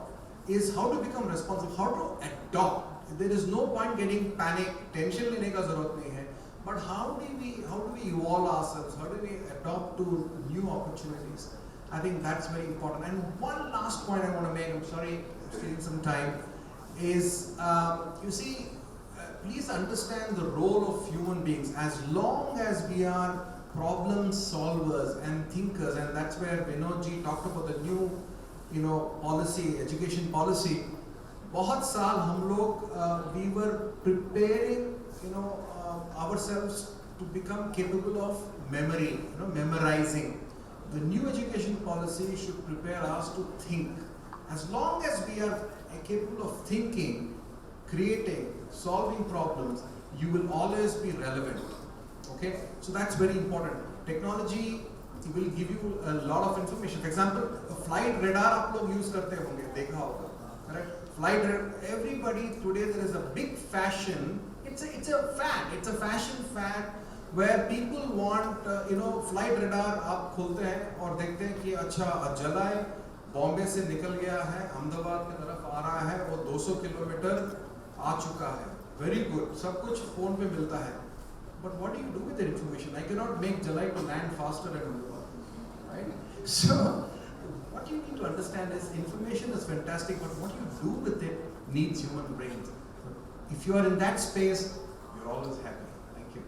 is how to become responsible, how to adopt. There is no point getting panic, tension लेने का ज़रूरत नहीं है. But how do we evolve ourselves? How do we adopt to new opportunities? I think that's very important. And one last point I want to make, I'm sorry, I'm stealing some time, is you see, please understand the role of human beings. As long as we are problem solvers and thinkers, and that's where Vinod ji talked about the new, you know, policy, education policy. बहुत साल हम लोग we were preparing, you know, ourselves to become capable of memory, you know, memorizing. The new education policy should prepare us to think. As long as we are capable of thinking, creating, solving problems, you will always be relevant. Okay, so that's very important. Technology will give you a lot of information. For example, flight radar आप लोग use करते होंगे, देखा होगा, correct? Flight radar. Everybody today, there is a big fashion. It's a fad. It's a fashion fad where people want, you know, flight radar आप खोलते हैं और देखते हैं कि अच्छा जलाए बॉम्बे से निकल गया है, अहमदाबाद की तरफ आ रहा है, वो 200 किलोमीटर आ चुका है. Very good. सब कुछ फोन पे मिलता है. But what do you do with that information? I cannot make Jalai to land faster at Ahmedabad, right? So, what you need to understand is information is fantastic, but what you do with it needs human brains. If you are in that space, you're always happy. Thank you.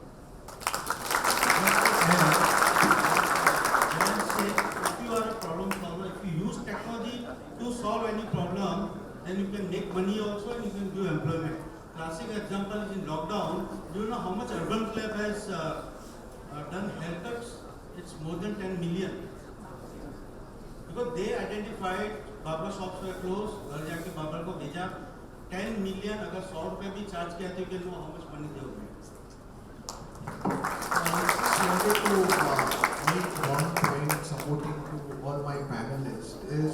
If you are a problem solver, if you use technology to solve any problem, then you can make money also and you can do employment. Classic example is in lockdown. Do you know how much Urban Club has done haircuts? It's more than 10 million. Because they identified barber shops were closed, घर जाके barber को भेजा 10 million अगर 100 रुपए भी charge किया तो you can know how much money they will make. I just wanted to make one point supporting to all my panelists is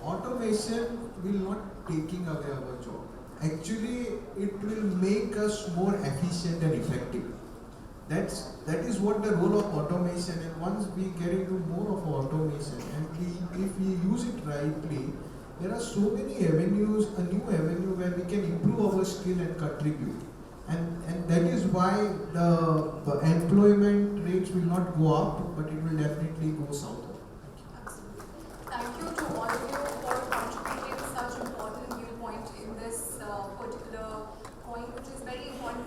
automation will not taking away our job. Actually, it will make us more efficient and effective. That is what the role of automation. And once we get into more of automation, and if we use it rightly, there are so many avenues, a new avenue where we can improve our skill and contribute. And that is why the employment rates will not go up, but it will definitely go south. Thank you to all of you for contributing such important viewpoint in this particular point, which is very important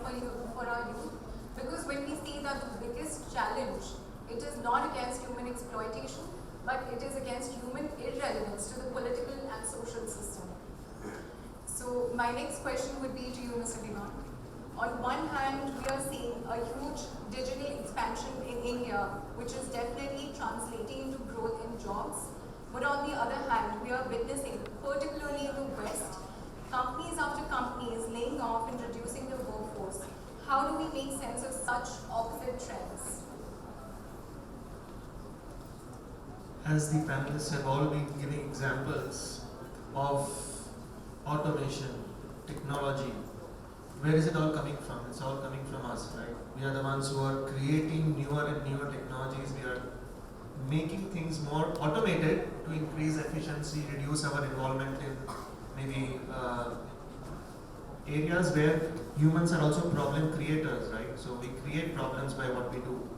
for our youth. Because when we see that the biggest challenge, it is not against human exploitation, but it is against human irrelevance to the political and social system. So my next question would be to you, Mr. Diwan. On one hand, we are seeing a huge digital expansion in India, which is definitely translating into growth in jobs. But on the other hand, we are witnessing, particularly in the West, companies after companies laying off and reducing their workforce. How do we make sense of such opposite trends? as the panelists have all been giving examples of automation, technology, where is it all coming from? It's all coming from us, right? We are the ones who are creating newer and newer technologies. We are making things more automated to increase efficiency, reduce our involvement in maybe areas where humans are also problem creators, right? So we create problems by what we do.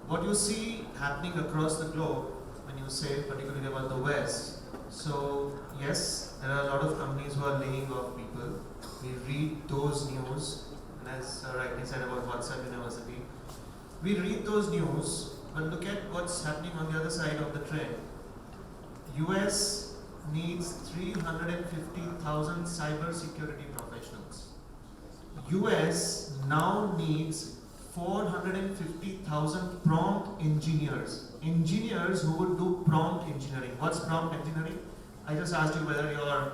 What you see happening across the globe when you say particularly about the West, so yes, there are a lot of companies who are laying off people. We read those news, and as rightly said about WhatsApp University, we read those news, but look at what's happening on the other side of the trend. US needs 350,000 cyber security professionals. US now needs 450,000 prompt engineers. Engineers who would do prompt engineering. What's prompt engineering? I just asked you whether your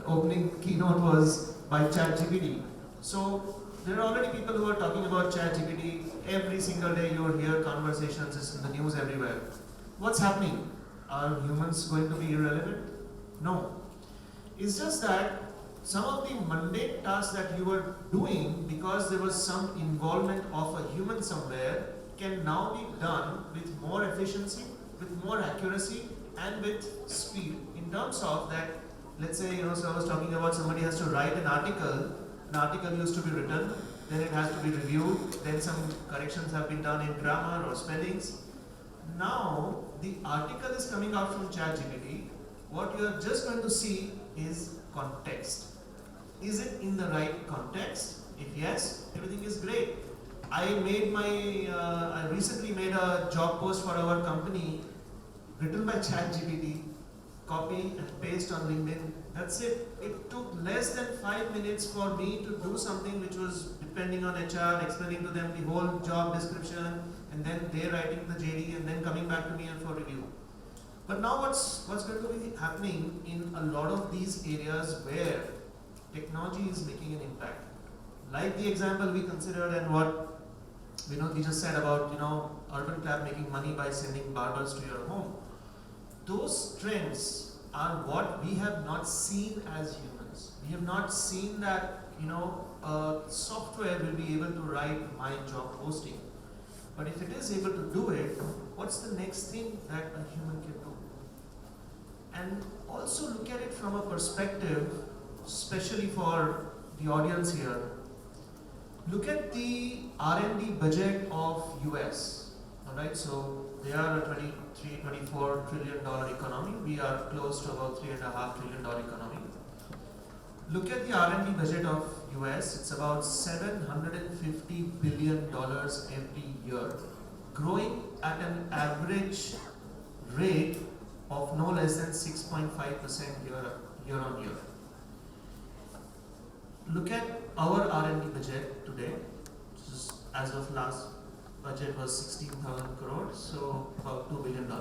opening keynote was by ChatGPT. So there are already people who are talking about ChatGPT. Every single day you will hear conversations, it's in the news everywhere. What's happening? Are humans going to be irrelevant? No. It's just that some of the mundane tasks that you were doing because there was some involvement of a human somewhere can now be done with more efficiency, with more accuracy, and with speed. In terms of that, let's say, so I was talking about somebody has to write an article used to be written, then it has to be reviewed, then some corrections have been done in grammar or spellings. Now, the article is coming out from ChatGPT. What you are just going to see is context. Is it in the right context? If yes, everything is great. I recently made a job post for our company written by ChatGPT, copy and paste on LinkedIn. That's it. It took less than 5 minutes for me to do something which was depending on HR, explaining to them the whole job description, and then they writing the JD and then coming back to me and for review. But now what's going to be happening in a lot of these areas where technology is making an impact? Like the example we considered and what Vinod just said about Urban Club making money by sending barbers to your home. Those trends are what we have not seen as humans. We have not seen that software will be able to write my job posting. But if it is able to do it, what's the next thing that a human can do? And also look at it from a perspective, especially for the audience here. Look at the R&D budget of US. Alright, so they are a $23-24 trillion economy. We are close to about $3.5 trillion economy. Look at the R&D budget of US. It's about $750 billion every year, growing at an average rate of no less than 6.5% year on year. Look at our R&D budget today, which is, as of last budget was 16,000 crores, so about $2 billion.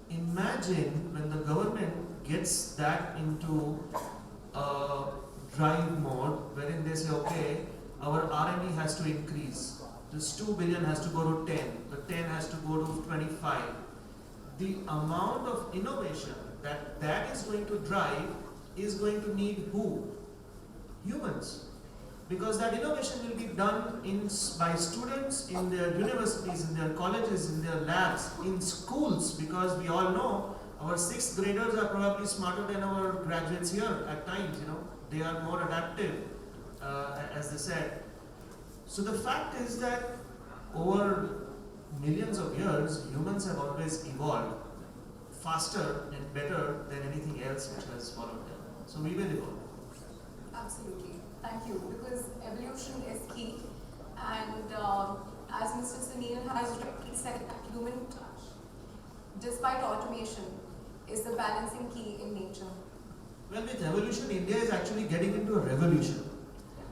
Imagine when the government gets that into drive mode, wherein they say, okay, our R&D has to increase. This 2 billion has to go to 10, the 10 has to go to 25. The amount of innovation that is going to drive is going to need who? Humans. Because that innovation will be done by students in their universities, in their colleges, in their labs, in schools, because we all know our 6th graders are probably smarter than our graduates here at times, they are more adaptive, as they said. So the fact is that over millions of years, humans have always evolved faster and better than anything else which has followed them. So we will evolve. Absolutely. Thank you. Because evolution is key. And as Mr. Sunil has rightly said, that human touch, despite automation, is the balancing key in nature. Well, with evolution, India is actually getting into a revolution.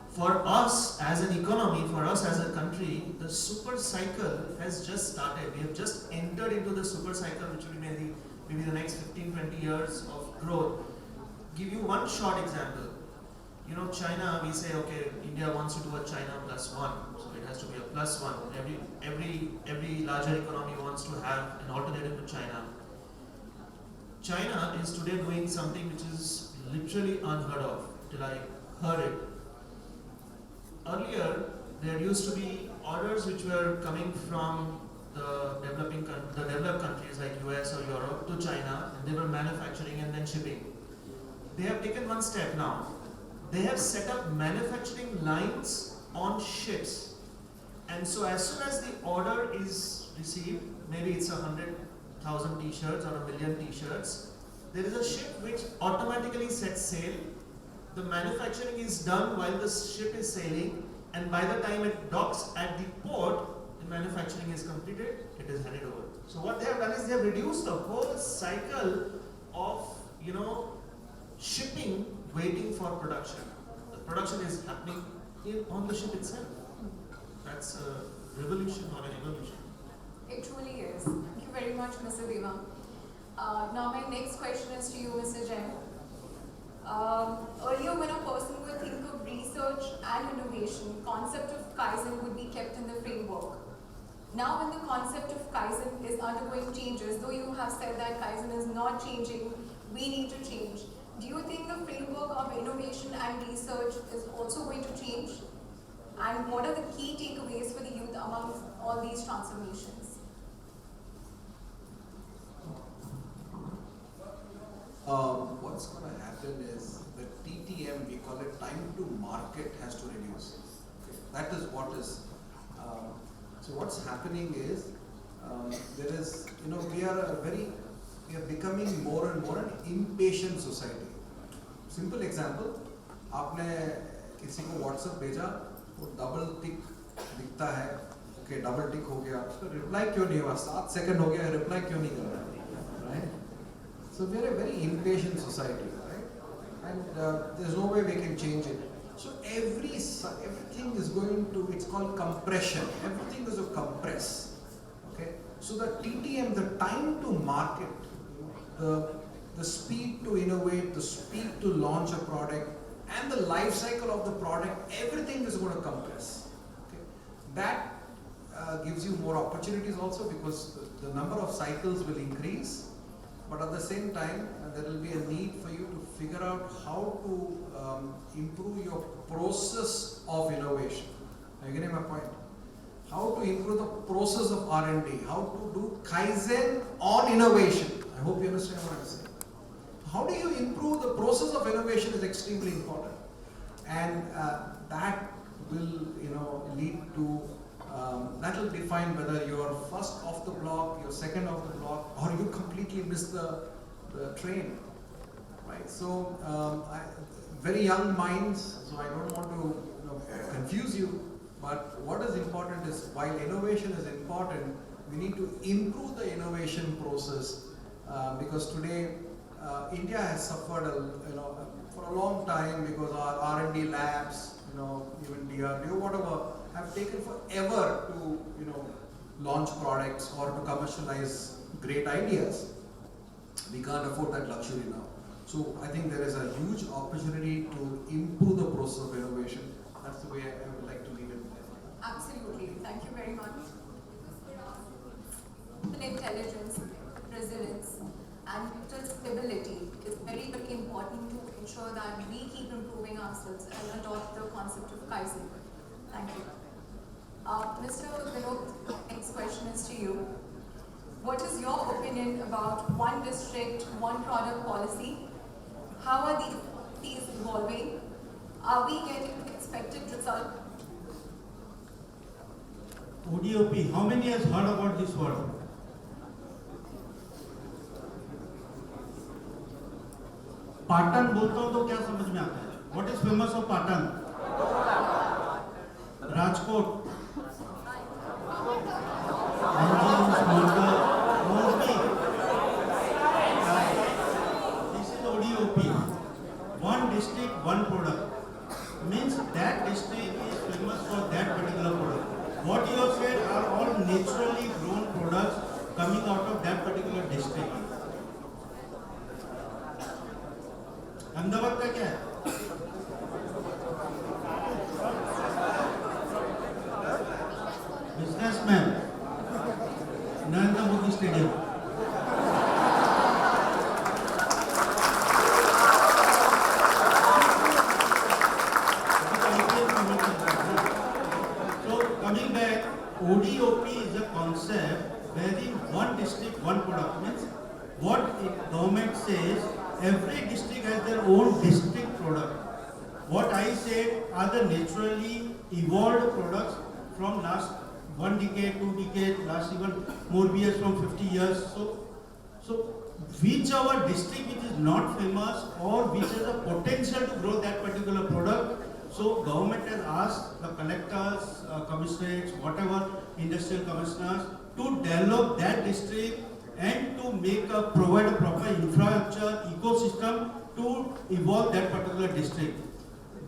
For us as an economy, for us as a country, the super cycle has just started. We have just entered into the super cycle, which will be maybe the next 15-20 years of growth. Give you one short example. you know, China, we say, okay, India wants to do a China plus one, so it has to be a plus one. Every larger economy wants to have an alternative to China. China is today doing something which is literally unheard of, till I heard it. Earlier, there used to be orders which were coming from the developed countries like US or Europe to China, and they were manufacturing and then shipping. They have taken one step now. They have set up manufacturing lines on ships. And so as soon as the order is received, maybe it's 100,000 t-shirts or 1,000,000 t-shirts, there is a ship which automatically sets sail. The manufacturing is done while the ship is sailing, and by the time it docks at the port, the manufacturing is completed, it is handed over. So what they have done is they have reduced the whole cycle of, you know, shipping, waiting for production. The production is happening on the ship itself. That's a revolution or an evolution. It truly is. Thank you very much, Mr. Deva. Now my next question is to you, Mr. Jain. Earlier, when a person would think of research and innovation, concept of Kaizen would be kept in the framework. Now when the concept of Kaizen is undergoing changes, though you have said that Kaizen is not changing, we need to change. Do you think the framework of innovation and research is also going to change? And what are the key takeaways for the youth among all these transformations? What's going to happen is the TTM, we call it time to market, has to reduce. Okay. That is what is. So what's happening is there is, you know, we are becoming more and more an impatient society. Simple example, आपने किसी को WhatsApp भेजा, वो double tick दिखता है, okay double tick हो गया, उसका रिप्लाई क्यों नहीं हुआ, 7 सेकंड हो गया, रिप्लाई क्यों नहीं कर रहा है, right? So we are a very impatient society, right? And there's no way we can change it. So everything is going to, it's called compression. Everything is a compress, okay? So the TTM, the time to market, the speed to innovate, the speed to launch a product, and the life cycle of the product, everything is going to compress. Okay? That gives you more opportunities also, because the number of cycles will increase, but at the same time, there will be a need for you to figure out how to improve your process of innovation. Are you getting my point? How to improve the process of R&D, how to do Kaizen on innovation. I hope you understand what I'm saying. How do you improve the process of innovation is extremely important, and that will, you know, lead to that will define whether you're first off the block, you're second off the block, or you completely miss the train, right? So very young minds, so I don't want to, you know, confuse you, but what is important is, while innovation is important, we need to improve the innovation process, because today India has suffered for a long time, because our R&D labs, you know, even DRDO, whatever, have taken forever to, you know, launch products or to commercialize great ideas. We can't afford that luxury now. So I think there is a huge opportunity to improve the process of innovation. That's the way I would like to leave it. Absolutely. Thank you very much. Intelligence, resilience, and mental stability is very, very important to ensure that we keep improving ourselves and adopt the concept of Kaizen. Thank you. Mr. Vinod, next question is to you. What is your opinion about one district, one product policy? How are these evolving? Are we getting expected result? ODOP, how many has heard about this word? Patan बोलता हूँ तो क्या समझ में आता है? What is famous of Patan? Rajkot, This is ODOP. One district, one product. Means that district is famous for that particular product. What you have said are all naturally grown products coming out of that particular district. Ahmedabad का क्या है? government says every district has their own district product. What I said are the naturally evolved products from last 1 decade, 2 decades, last even more years from 50 years. So whichever district which is not famous or which has a potential to grow that particular product, so government has asked the collectors, commissioners, whatever industrial commissioners to develop that district and to provide a proper infrastructure ecosystem to evolve that particular district.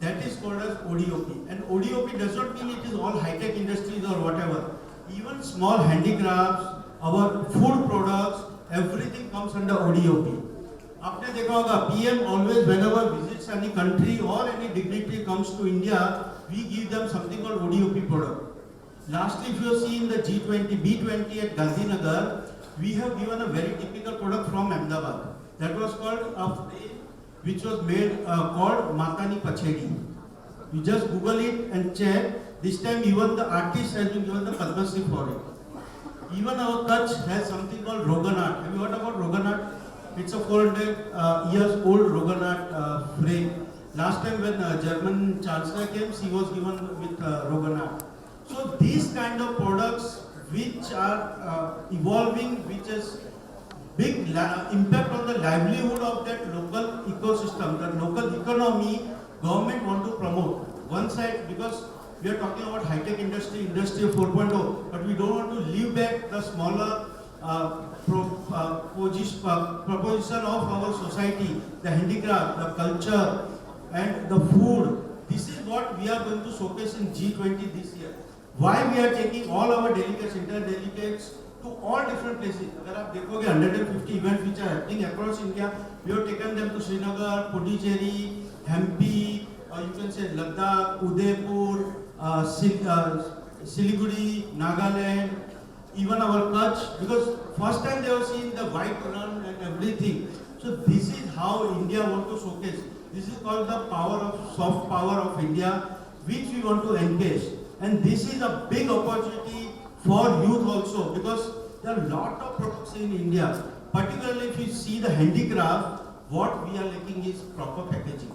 That is called as ODOP. And ODOP does not mean it is all high-tech industries or whatever. Even small handicrafts, our food products, everything comes under ODOP. आपने देखा होगा PM always whenever visits any country or any dignitary comes to India, we give them something called ODOP product. Lastly, if you see in the B20 at Gandhinagar, we have given a very typical product from Ahmedabad. That was called a frame which was made called Matani Pachedi. You just Google it and check. This time even the artist has been given the Padma Shri for it. Even our Kutch has something called Rogan art. Have you heard about Rogan art? It's a 400 years old Rogan art frame. Last time when German Chancellor came, he was given with Rogan art. So these kind of products which are evolving, which has big impact on the livelihood of that local ecosystem, the local economy, government want to promote. One side, because we are talking about high-tech industry, industry 4.0, but we don't want to leave back the smaller proposition of our society, the handicraft, the culture, and the food. This is what we are going to showcase in G20 this year. Why we are taking all our delegates, inter-delegates, to all different places. अगर आप देखोगे 150 events which are happening across India, we have taken them to Srinagar, Puducherry, Hampi, or you can say Ladakh, Udaipur, Siliguri, Nagaland, even our Kutch, because first time they have seen the white run and everything. So this is how India want to showcase. This is called the power of soft power of India, which we want to engage. And this is a big opportunity for youth also, because there are a lot of products in India. Particularly if you see the handicraft, what we are lacking is proper packaging.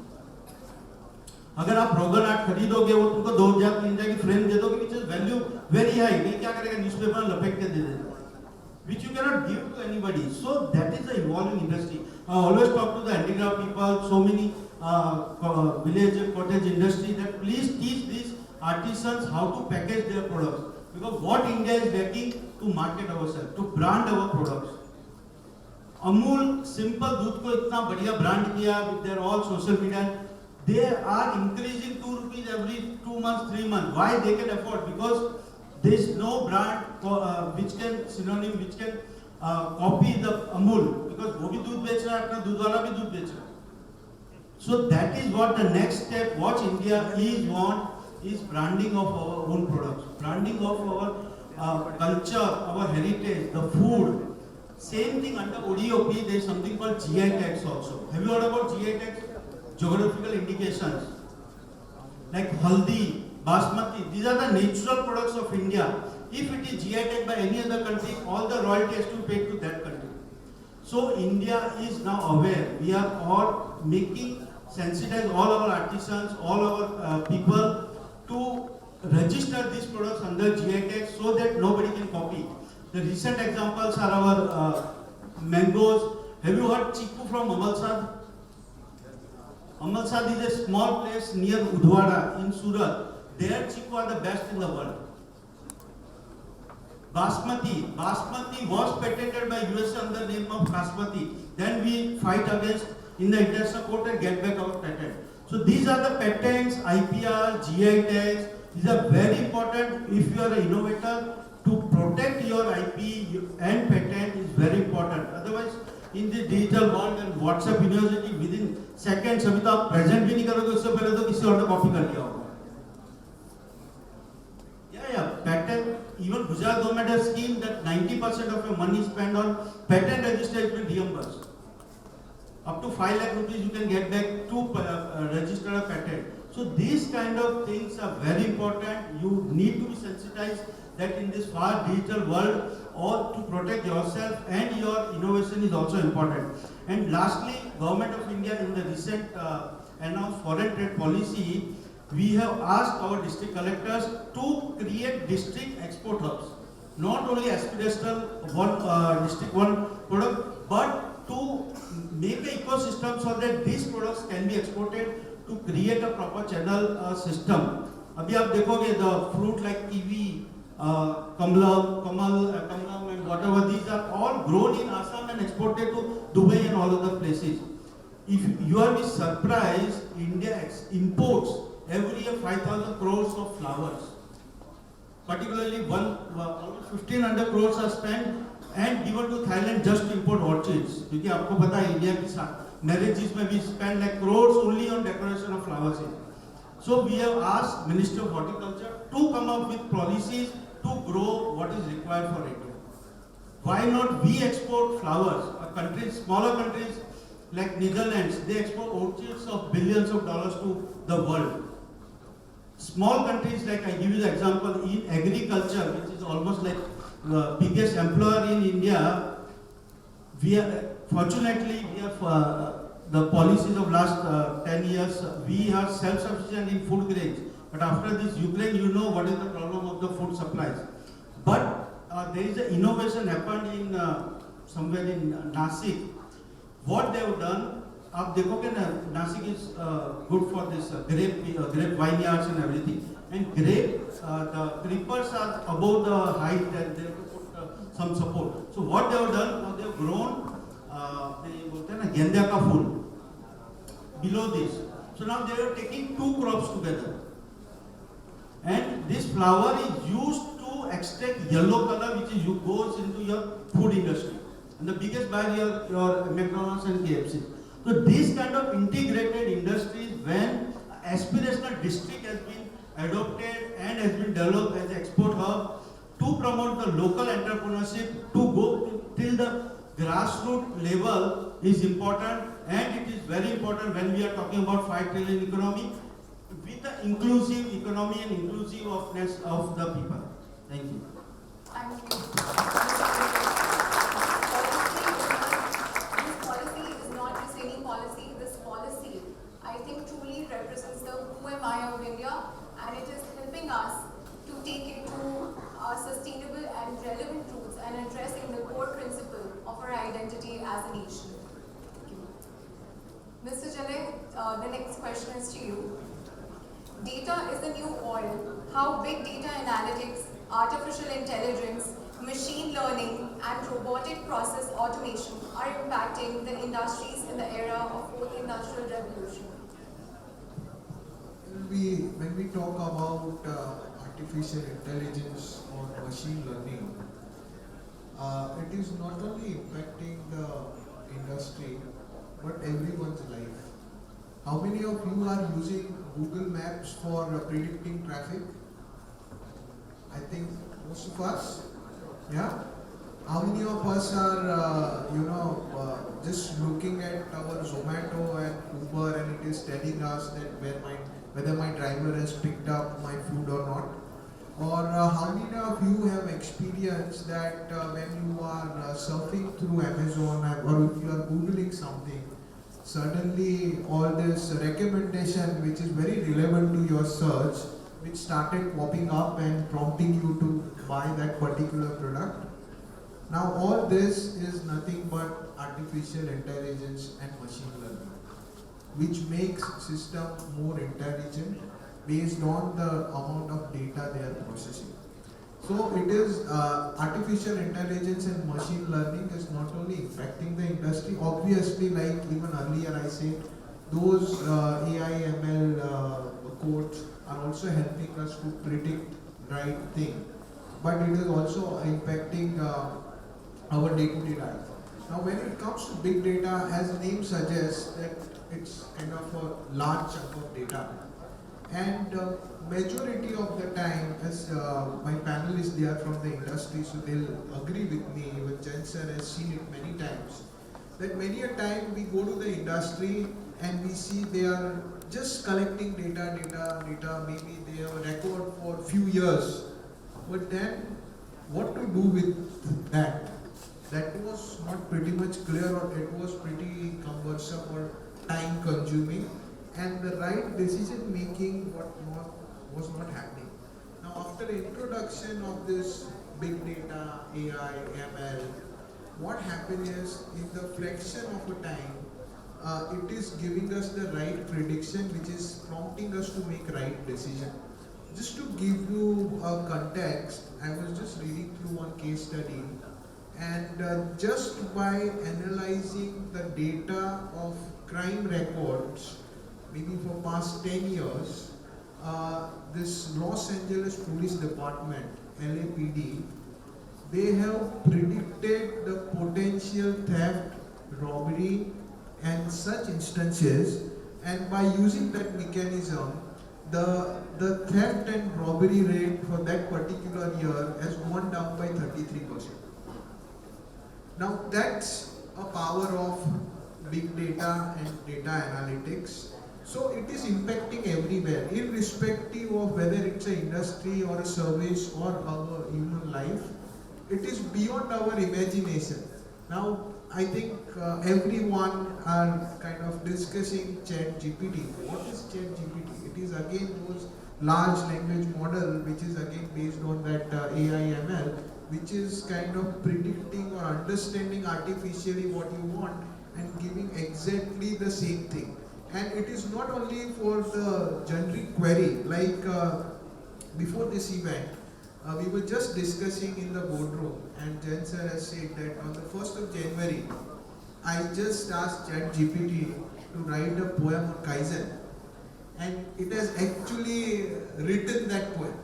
अगर आप रोगन art खरीदोगे वो तुमको 2000-3000 की frame दे दोगे which is value very high. ये क्या करेगा न्यूज़पेपर में लपेट के दे देगा, which you cannot give to anybody. So that is the evolving industry. I always talk to the handicraft people, so many village cottage industry, that please teach these artisans how to package their products. Because what India is lacking to market ourselves, to brand our products. Amul simple दूध को इतना बढ़िया brand किया with their all social media. They are increasing 2 rupees every 2 months, 3 months. Why they can afford? Because there is no brand which can synonym, which can copy the Amul. Because वो भी दूध बेच रहा है, अपना दूध वाला भी दूध बेच रहा है. So that is what the next step. What India is branding of our own products, branding of our culture, our heritage, the food. Same thing under ODOP. There is something called GI tags also. Have you heard about GI tags? Geographical indications like haldi, basmati. These are the natural products of India. If it is GI tag by any other country, all the royalty has to be paid to that country. So India is now aware. We are all making sensitize all our artisans, all our people to register these products under GI tag so that nobody can copy. The recent examples are our mangoes. Have you heard Chiku from Amalsad? Amalsad is a small place near Udwara in Surat. Their Chiku are the best in the world. Basmati was patented by US under the name of Basmati. Then we fight against in the international court and get back our patent. So these are the patents, IPR, GI tags. These are very important. If you are an innovator, to protect your IP and patent is very important. Otherwise, in the digital world and WhatsApp University, within seconds, अभी तो आप present भी नहीं करोगे, उससे पहले तो किसी और ने copy कर लिया होगा. Yeah, patent. Even Gujarat government has scheme that 90% of your money spent on patent registration will be reimbursed. Up to 5 lakh rupees you can get back to register a patent. So these kind of things are very important. You need to be sensitized. that in this fast digital world, or to protect yourself and your innovation is also important. And lastly, Government of India in the recent announced foreign trade policy, we have asked our district collectors to create district export hubs. Not only aspirational district one product, but to make an ecosystem so that these products can be exported, to create a proper channel system. अभी आप देखोगे the fruit like kiwi, kamalam and whatever, these are all grown in Assam and exported to Dubai and all other places. If you are surprised, India imports every year 5,000 crores of flowers. Particularly almost 1,500 crores are spent and given to Thailand just to import orchids. क्योंकि आपको पता है India की marriages में we spend like crores only on decoration of flowers. So we have asked Minister of Horticulture to come up with policies to grow what is required for India. Why not we export flowers? Smaller countries like Netherlands, they export orchids of billions of dollars to the world. Small countries like, I give you the example, in agriculture, which is almost like the biggest employer in India, fortunately, we have the policies of last 10 years, we are self-sufficient in food grains. But after this Ukraine, you know what is the problem of the food supplies. But there is an innovation happened in somewhere in Nasik. What they have done, आप देखोगे ना, Nasik is good for this grape vineyards and everything. And grape, the creepers are above the height that they have to put some support. So what they have done, now they have grown, they बोलते हैं ना गेंदा का फूल below this. So now they are taking two crops together. And this flower is used to extract yellow color which goes into your food industry. And the biggest barrier, your McDonald's and KFC. So this kind of integrated industries, when aspirational district has been adopted and has been developed as an export hub to promote the local entrepreneurship, to go till the grassroots level is important, and it is very important when we are talking about 5 trillion economy with the inclusive economy and inclusiveness of the people. Thank you. Thank you. This policy is not just any policy. This policy, I think, truly represents the who am I of India, and it is helping us to take it to sustainable and relevant roots and addressing the core principle of our identity as a nation. Mr. Jalay, the next question is to you. Data is the new oil. How big data analytics, artificial intelligence, machine learning, and robotic process automation are impacting the industries in the era of fourth industrial revolution? When we talk about artificial intelligence or machine learning, it is not only impacting the industry but everyone's life. How many of you are using Google Maps for predicting traffic? I think most of us. Yeah. How many of us are, just looking at our Zomato and Uber, and it is telling us that whether my driver has picked up my food or not? Or how many of you have experienced that when you are surfing through Amazon or if you are Googling something, suddenly all this recommendation which is very relevant to your search, which started popping up and prompting you to buy that particular product. Now all this is nothing but artificial intelligence and machine learning, which makes system more intelligent based on the amount of data they are processing. So it is artificial intelligence and machine learning is not only impacting the industry, obviously, like even earlier I said, those AI ML codes are also helping us to predict right thing, but it is also impacting our day-to-day life. Now when it comes to big data, as the name suggests, that it's kind of a large chunk of data. And majority of the time, as my panelists, they are from the industry, so they'll agree with me, even Jensen has seen it many times, that many a time we go to the industry and we see they are just collecting data, maybe they have a record for few years, But then, what to do with that? That was not pretty much clear, or it was pretty cumbersome or time consuming, and the right decision making was not happening. Now, after introduction of this big data, AI, ML, what happened is in the fraction of a time, it is giving us the right prediction, which is prompting us to make right decision. Just to give you a context, I was just reading through one case study, and just by analyzing the data of crime records, maybe for past 10 years, this Los Angeles Police Department, LAPD, they have predicted the potential theft, robbery, and such instances, and by using that mechanism, the theft and robbery rate for that particular year has gone down by 33%. Now that's a power of big data and data analytics. So it is impacting everywhere, irrespective of whether it's an industry or a service or our human life. It is beyond our imagination. Now I think everyone are kind of discussing ChatGPT. What is ChatGPT? It is again those large language model which is again based on that AI ML, which is kind of predicting or understanding artificially what you want and giving exactly the same thing. And it is not only for the generic query, like before this event, we were just discussing in the boardroom, and Jen sir has said that on the 1st of January, I just asked ChatGPT to write a poem on Kaizen, and it has actually written that poem.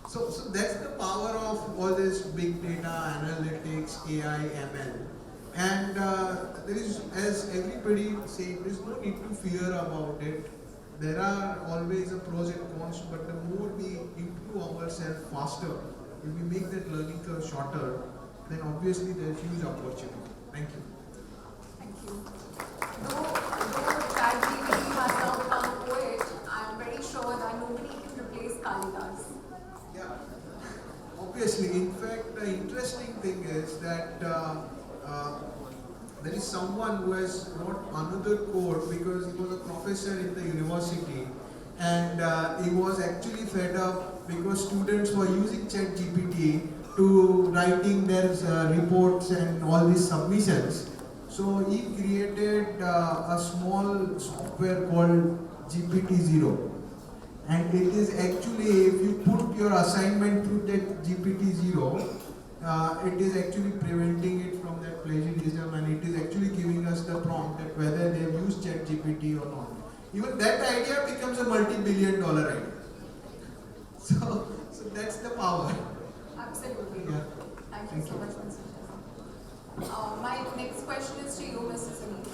So that's the power of all this big data, analytics, AI, ML. And there is, as everybody said, there is no need to fear about it. There are always a pros and cons, but the more we improve ourselves faster, if we make that learning curve shorter, then obviously there is huge opportunity. Thank you. Thank you. Though ChatGPT has now become a poet, I'm very sure that nobody can replace Kalidas. Yeah, obviously. In fact, the interesting thing is that there is someone who has wrote another code because he was a professor in the university, and he was actually fed up because students were using ChatGPT to writing their reports and all these submissions. So he created a small software called GPT-0. And it is actually, if you put your assignment through that GPT-0, it is actually preventing it from that plagiarism, and it is actually giving us the prompt that whether they have used ChatGPT or not. Even that idea becomes a multi-billion-dollar idea. So that's the power. Absolutely. Yeah. Thank you so much, Mr. Chess. My next question is to you, Mr. Sunil.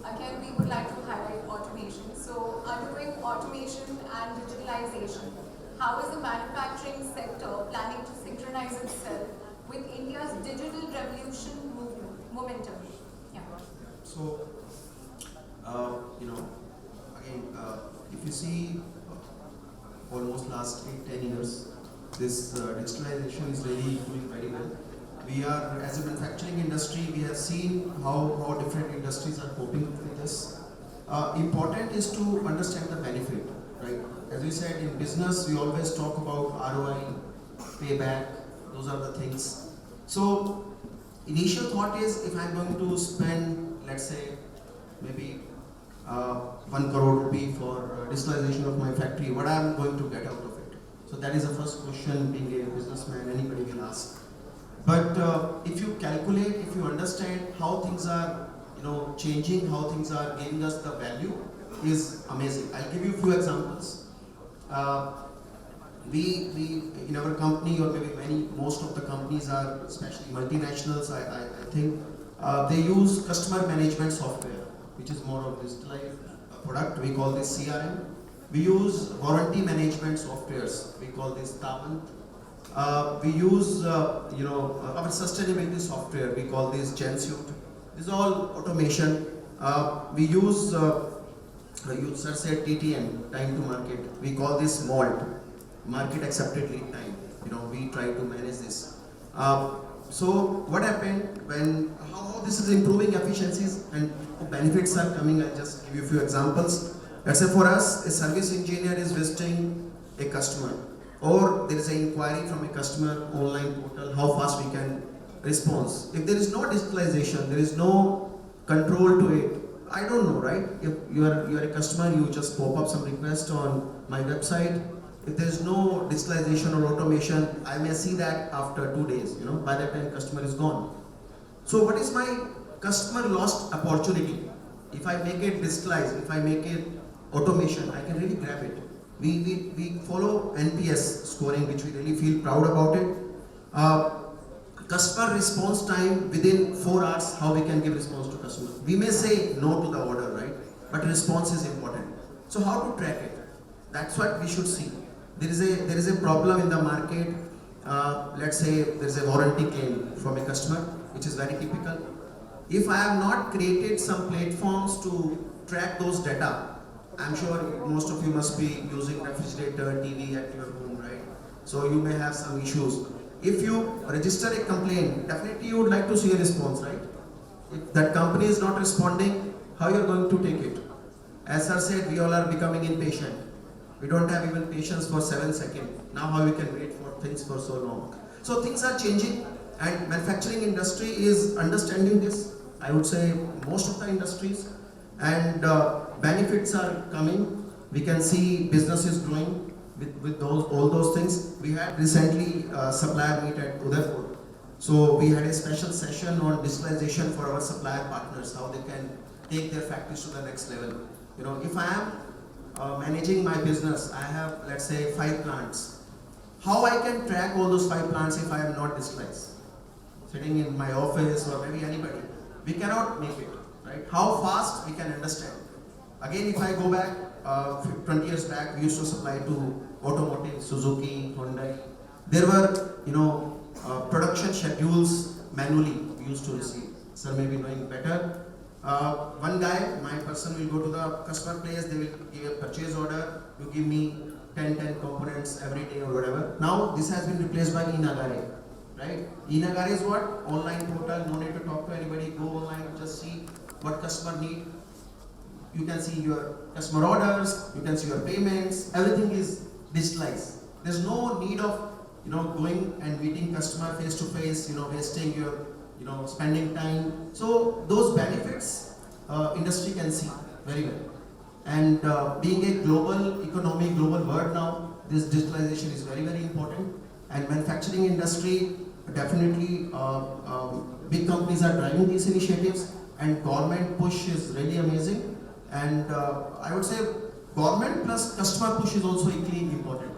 Again, we would like to highlight automation. So, undergoing automation and digitalization, how is the manufacturing sector planning to synchronize itself with India's digital revolution momentum? Yeah. So, again, if you see almost last 8-10 years, this digitalization is really doing very well. We are, as a manufacturing industry, we have seen how different industries are coping with this. Important is to understand the benefit, right? As we said, in business, we always talk about ROI, payback, those are the things. So, initial thought is, if I'm going to spend, let's say, maybe 1 crore rupee for digitalization of my factory, what I'm going to get out of it? So that is the first question being a businessman, anybody will ask. But if you calculate, if you understand how things are, changing, how things are giving us the value, is amazing. I'll give you a few examples. We in our company, or maybe most of the companies are, especially multinationals, I think, they use customer management software, which is more of digitalized product. We call this CRM. We use warranty management softwares. We call this Tavant. We use, our sustainability software. We call this GenSuite. This is all automation. We use, sir said TTM, time to market. We call this MALT. market accepted lead time. We try to manage this. So what happened when, how this is improving efficiencies and benefits are coming, I'll just give you a few examples. Let's say for us, a service engineer is visiting a customer, or there is an inquiry from a customer online portal, how fast we can respond. If there is no digitalization, there is no control to it, I don't know, right? If you are a customer, you just pop up some request on my website. If there is no digitalization or automation, I may see that after 2 days, by that time customer is gone. So what is my customer lost opportunity? If I make it digitalized, if I make it automation, I can really grab it. We follow NPS scoring, which we really feel proud about it. Customer response time within 4 hours, how we can give response to customer. We may say no to the order, right? But response is important. So how to track it? That's what we should see. There is a problem in the market. Let's say there is a warranty claim from a customer, which is very typical. If I have not created some platforms to track those data, I'm sure most of you must be using refrigerator, TV at your home, right? So you may have some issues. If you register a complaint, definitely you would like to see a response, right? If that company is not responding, how you are going to take it? As sir said, we all are becoming impatient. We don't have even patience for 7 seconds. Now how we can wait for things for so long? So things are changing, and manufacturing industry is understanding this. I would say most of the industries, and benefits are coming. We can see businesses growing with all those things. We had recently supplier meet at Udaipur. So we had a special session on digitalization for our supplier partners, how they can take their factories to the next level. If I am managing my business, I have, let's say, 5 plants. How I can track all those 5 plants if I am not digitalized? Sitting in my office or maybe anybody. We cannot make it, right? How fast we can understand. Again, if I go back 20 years back, we used to supply to automotive, Suzuki, Hyundai. There were, production schedules manually we used to receive. Sir may be knowing better. One guy, my person will go to the customer place, they will give a purchase order, you give me 10 components every day or whatever. Now this has been replaced by eNagare, right? eNagare is what? Online portal, no need to talk to anybody, go online, just see what customer need. You can see your customer orders, you can see your payments, everything is digitalized. There's no need of going and meeting customer face to face, wasting your spending time. So those benefits industry can see very well. And being a global economy, global world now, this digitalization is very, very important. And manufacturing industry, definitely big companies are driving these initiatives, and government push is really amazing. And I would say government plus customer push is also equally important.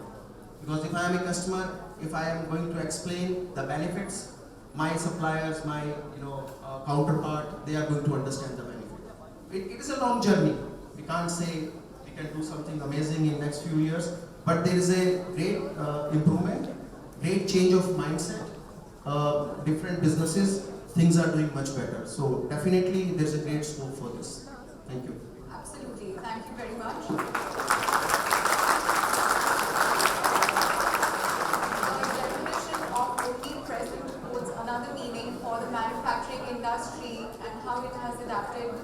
Because if I am a customer, if I am going to explain the benefits, my suppliers, my counterpart, they are going to understand the benefit. It is a long journey. We can't say we can do something amazing in next few years, but there is a great improvement, great change of mindset. Different businesses, things are doing much better. So definitely there's a great scope for this. Thank you. Absolutely. Thank you very much. The definition of only present holds another meaning for the manufacturing industry and how it has adapted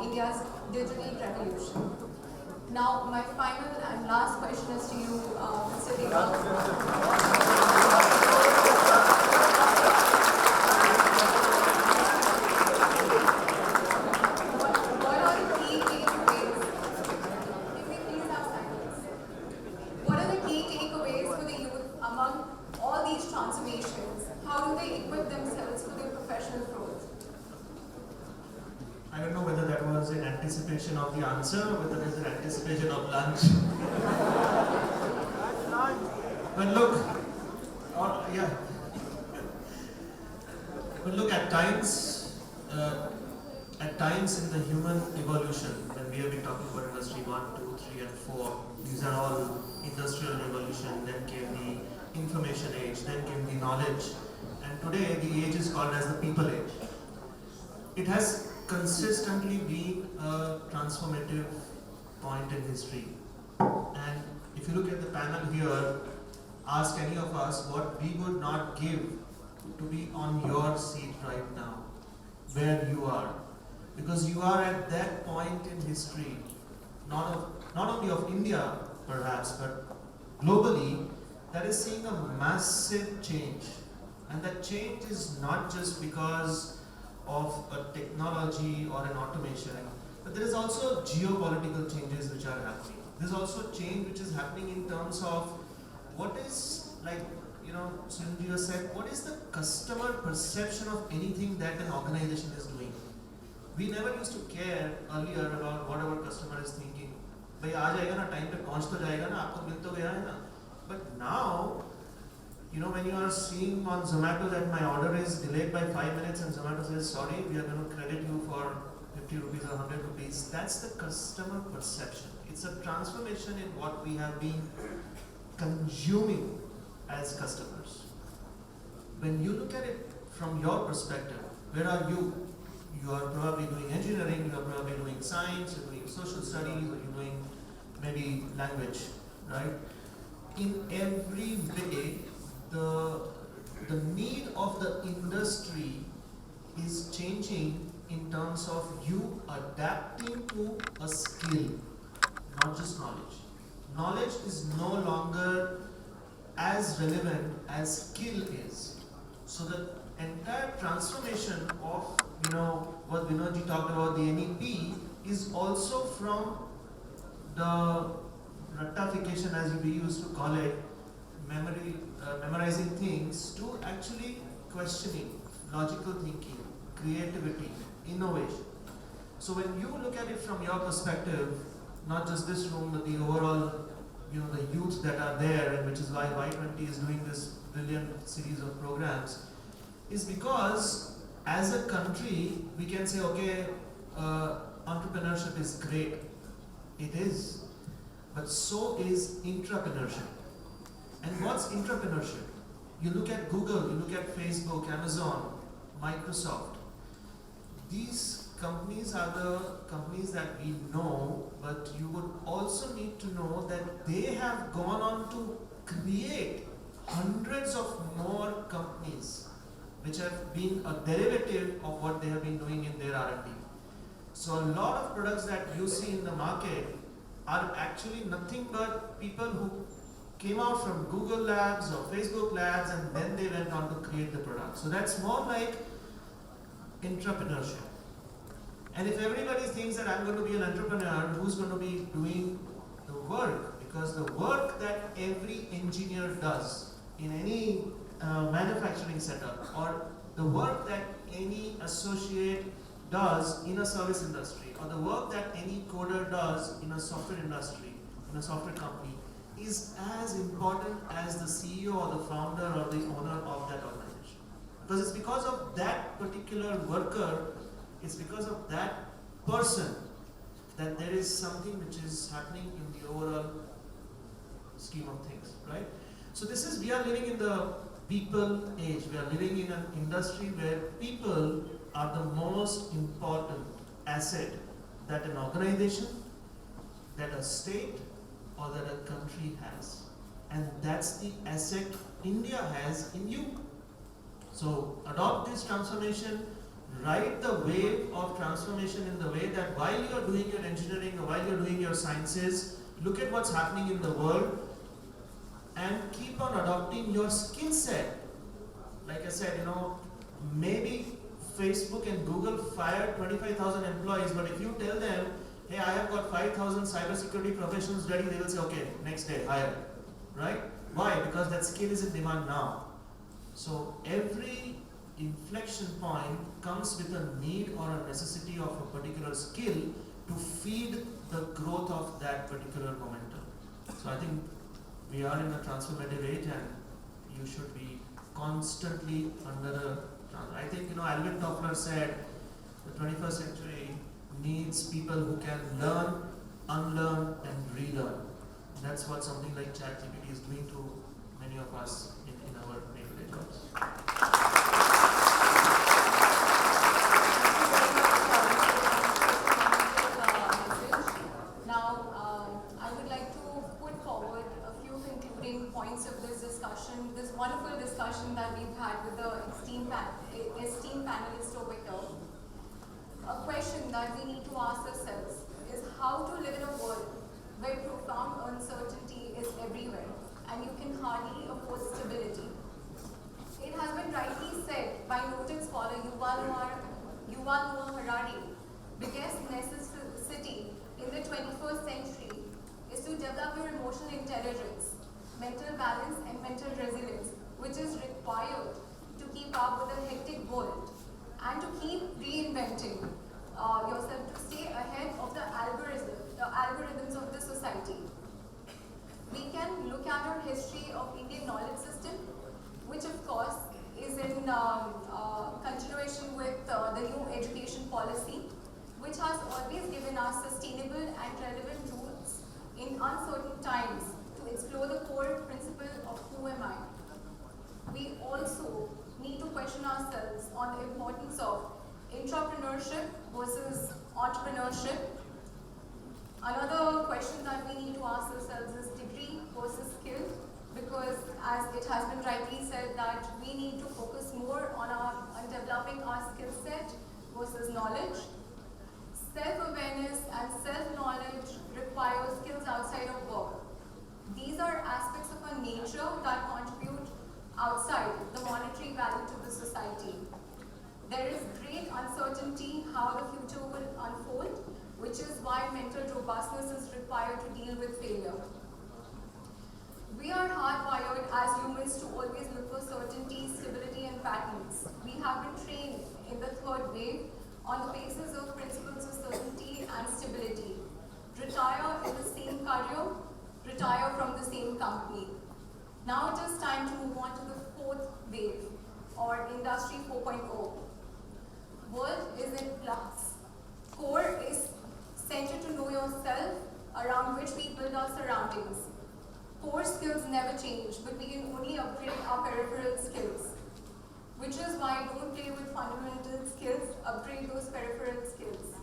India's digital revolution. Now, my final and last question is to you, Mr. Deepak. I don't know whether that was in anticipation of the answer or whether it's in anticipation of lunch. But look, yeah. But look, at times in the human evolution, when we have been talking about industry 1, 2, 3, and 4, these are all industrial revolution, then came the information age, then came the knowledge, and today the age is called as the people age. It has consistently been a transformative point in history. And if you look at the panel here, ask any of us what we would not give to be on your seat right now, where you are. Because you are at that point in history, not only of India perhaps, but globally, that is seeing a massive change. And that change is not just because of a technology or an automation, but there is also geopolitical changes which are happening. There's also change which is happening in terms of what is, like, Sunji said, what is the customer perception of anything that an organization is doing? We never used to care earlier about what our customer is thinking. भाई आ जाएगा ना, time पे पहुंच तो जाएगा ना, आपको मिल तो गया है ना. But now, when you are seeing on Zomato that my order is delayed by 5 minutes and Zomato says, sorry, we are going to credit you for 50 rupees or 100 rupees, that's the customer perception. It's a transformation in what we have been consuming as customers. When you look at it from your perspective, where are you? You are probably doing engineering, you are probably doing science, you're doing social studies, or you're doing maybe language, right? In every way, the need of the industry is changing in terms of you adapting to a skill, not just knowledge. Knowledge is no longer as relevant as skill is. So the entire transformation of what Vinodji talked about, the NEP, is also from the ratification, as we used to call it, memorizing things, to actually questioning, logical thinking, creativity, innovation. So when you look at it from your perspective, not just this room, but the overall, the youth that are there, and which is why Y20 is doing this brilliant series of programs, is because as a country, we can say, okay, entrepreneurship is great. It is. But so is intrapreneurship. And what's intrapreneurship? You look at Google, you look at Facebook, Amazon, Microsoft. These companies are the companies that we know, but you would also need to know that they have gone on to create hundreds of more companies which have been a derivative of what they have been doing in their R&D. So a lot of products that you see in the market are actually nothing but people who came out from Google Labs or Facebook Labs, and then they went on to create the product. So that's more like entrepreneurship. And if everybody thinks that I'm going to be an entrepreneur, who's going to be doing the work? Because the work that every engineer does in any manufacturing setup, or the work that any associate does in a service industry, or the work that any coder does in a software industry, in a software company, is as important as the CEO or the founder or the owner of that organization. Because it's because of that particular worker, it's because of that person that there is something which is happening in the overall scheme of things, right? So we are living in the people age. We are living in an industry where people are the most important asset that an organization, that a state, or that a country has. And that's the asset India has in you. So adopt this transformation, ride the wave of transformation in the way that while you are doing your engineering or while you are doing your sciences, look at what's happening in the world and keep on adopting your skill set. Like I said, maybe Facebook and Google fired 25,000 employees, but if you tell them, hey, I have got 5,000 cybersecurity professionals ready, they will say, okay, next day, hire. Right? Why? Because that skill is in demand now. So every inflection point comes with a need or a necessity of a particular skill to feed the growth of that particular momentum. So I think we are in a transformative age, and you should be constantly under a. I think Alvin Toffler said the 21st century needs people who can learn, unlearn, and relearn. And that's what something like ChatGPT is doing to many of us in our day-to-day jobs. Now, I would like to put forward question that we need to ask ourselves is how to live in a world where profound uncertainty is everywhere and you can hardly afford stability. It has been rightly said by noted scholar Yuval Noah Harari, biggest necessity in the 21st century is to develop your emotional intelligence, mental balance and mental resilience, which is required to keep up with a hectic world and to keep reinventing yourself to stay ahead of the algorithms of the society. We can look at our history of Indian knowledge system, which of course is in continuation with the new education policy, which has always given us sustainable and relevant roots in uncertain times to explore the core principle of who am I. We also need to question ourselves on the importance of intrapreneurship versus entrepreneurship. Another question that we need to ask ourselves is degree versus skill, because as it has been rightly said that we need to focus more on developing our skill set versus knowledge. Self-awareness and self-knowledge require skills outside of work. These are aspects of our nature that contribute outside the monetary value to the society. There is great uncertainty how the future will unfold, which is why mental robustness is required to deal with failure. We are hardwired as humans to always look for certainty, stability, and patterns. We have been trained in the third wave on the basis of principles of certainty and stability. Retire in the same career, retire from the same company. Now it is time to move on to the fourth wave, or Industry 4.0. World is in flux. Core is centered to know yourself, around which we build our surroundings. Core skills never change, but we can only upgrade our peripheral skills. Which is why don't play with fundamental skills, upgrade those peripheral skills.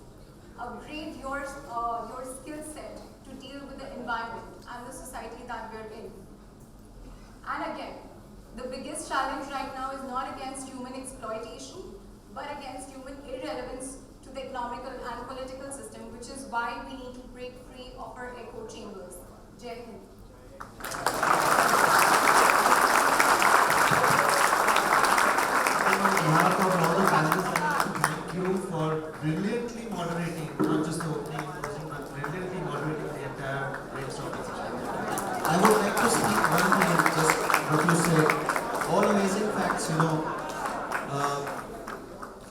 Upgrade your skill set to deal with the environment and the society that we're in. And again, the biggest challenge right now is not against human exploitation, but against human irrelevance to the economical and political system, which is why we need to break free of our echo chambers. Jai Hind. On behalf of all the panelists, thank you for brilliantly moderating, not just the opening and closing, but brilliantly moderating the entire brainstorming session. I would like to speak one thing, just what you said. All amazing facts,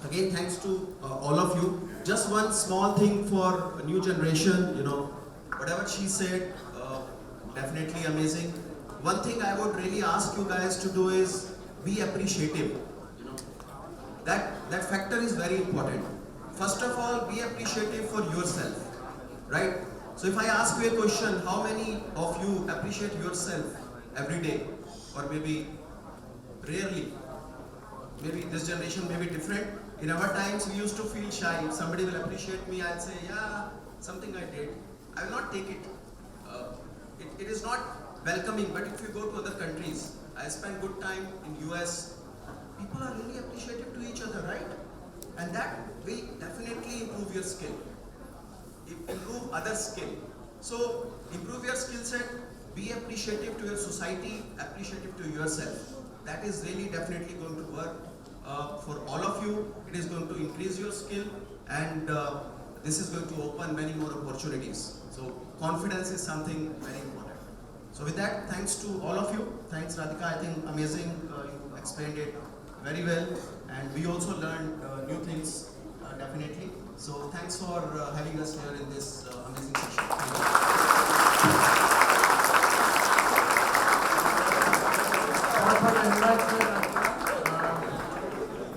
again, thanks to all of you. Just one small thing for a new generation, whatever she said, definitely amazing. One thing I would really ask you guys to do is be appreciative. That factor is very important. First of all, be appreciative for yourself, right? So if I ask you a question, how many of you appreciate yourself every day, or maybe rarely? Maybe this generation may be different. In our times, we used to feel shy. If somebody will appreciate me, I'll say, yeah, something I did. I will not take it. It is not welcoming, but if you go to other countries, I spent good time in US, people are really appreciative to each other, right? And that will definitely improve your skill. Improve other skill. So improve your skill set, be appreciative to your society, appreciative to yourself. That is really definitely going to work for all of you. It is going to increase your skill, and this is going to open many more opportunities. So confidence is something very important. So with that, thanks to all of you. Thanks Radhika, I think amazing, you explained it very well, and we also learned new things, definitely. So thanks for having us here in this amazing session.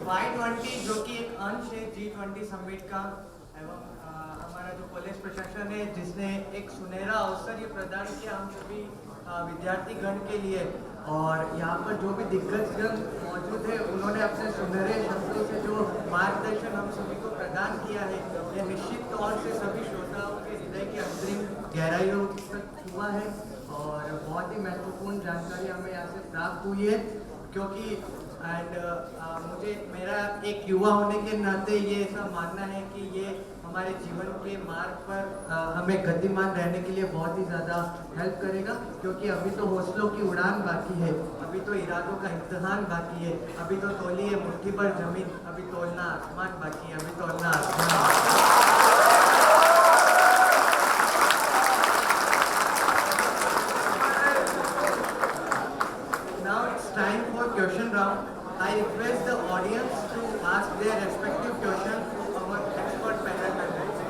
Y20 जो कि एक अंश है G20 summit का, एवं हमारा जो college प्रशासन है जिसने एक सुनहरा अवसर ये प्रदान किया हम सभी विद्यार्थी गण के लिए, और यहाँ पर जो भी दिग्गजजन मौजूद है उन्होंने अपने सुनहरे शब्दों से जो मार्गदर्शन हम सभी को प्रदान किया है, यह निश्चित तौर से सभी श्रोताओं के हृदय की अंतरिम गहराइयों तक छुआ है और बहुत ही महत्वपूर्ण जानकारी हमें यहाँ से प्राप्त हुई है। क्योंकि मुझे मेरा एक युवा होने के नाते ये ऐसा मानना है कि ये हमारे हमारे जीवन के मार्ग पर हमें गतिमान रहने के लिए बहुत ही ज़्यादा हेल्प करेगा, क्योंकि अभी तो हौसलों की उड़ान बाकी है, अभी तो इरादों का इम्तिहान बाकी है, अभी तो तौलिए मुट्ठी भर जमीन, अभी तोलना आसमान बाकी है, अभी तोलना आसमान। Now it's time for question round. I request the audience to ask their respective question to our expert panel members.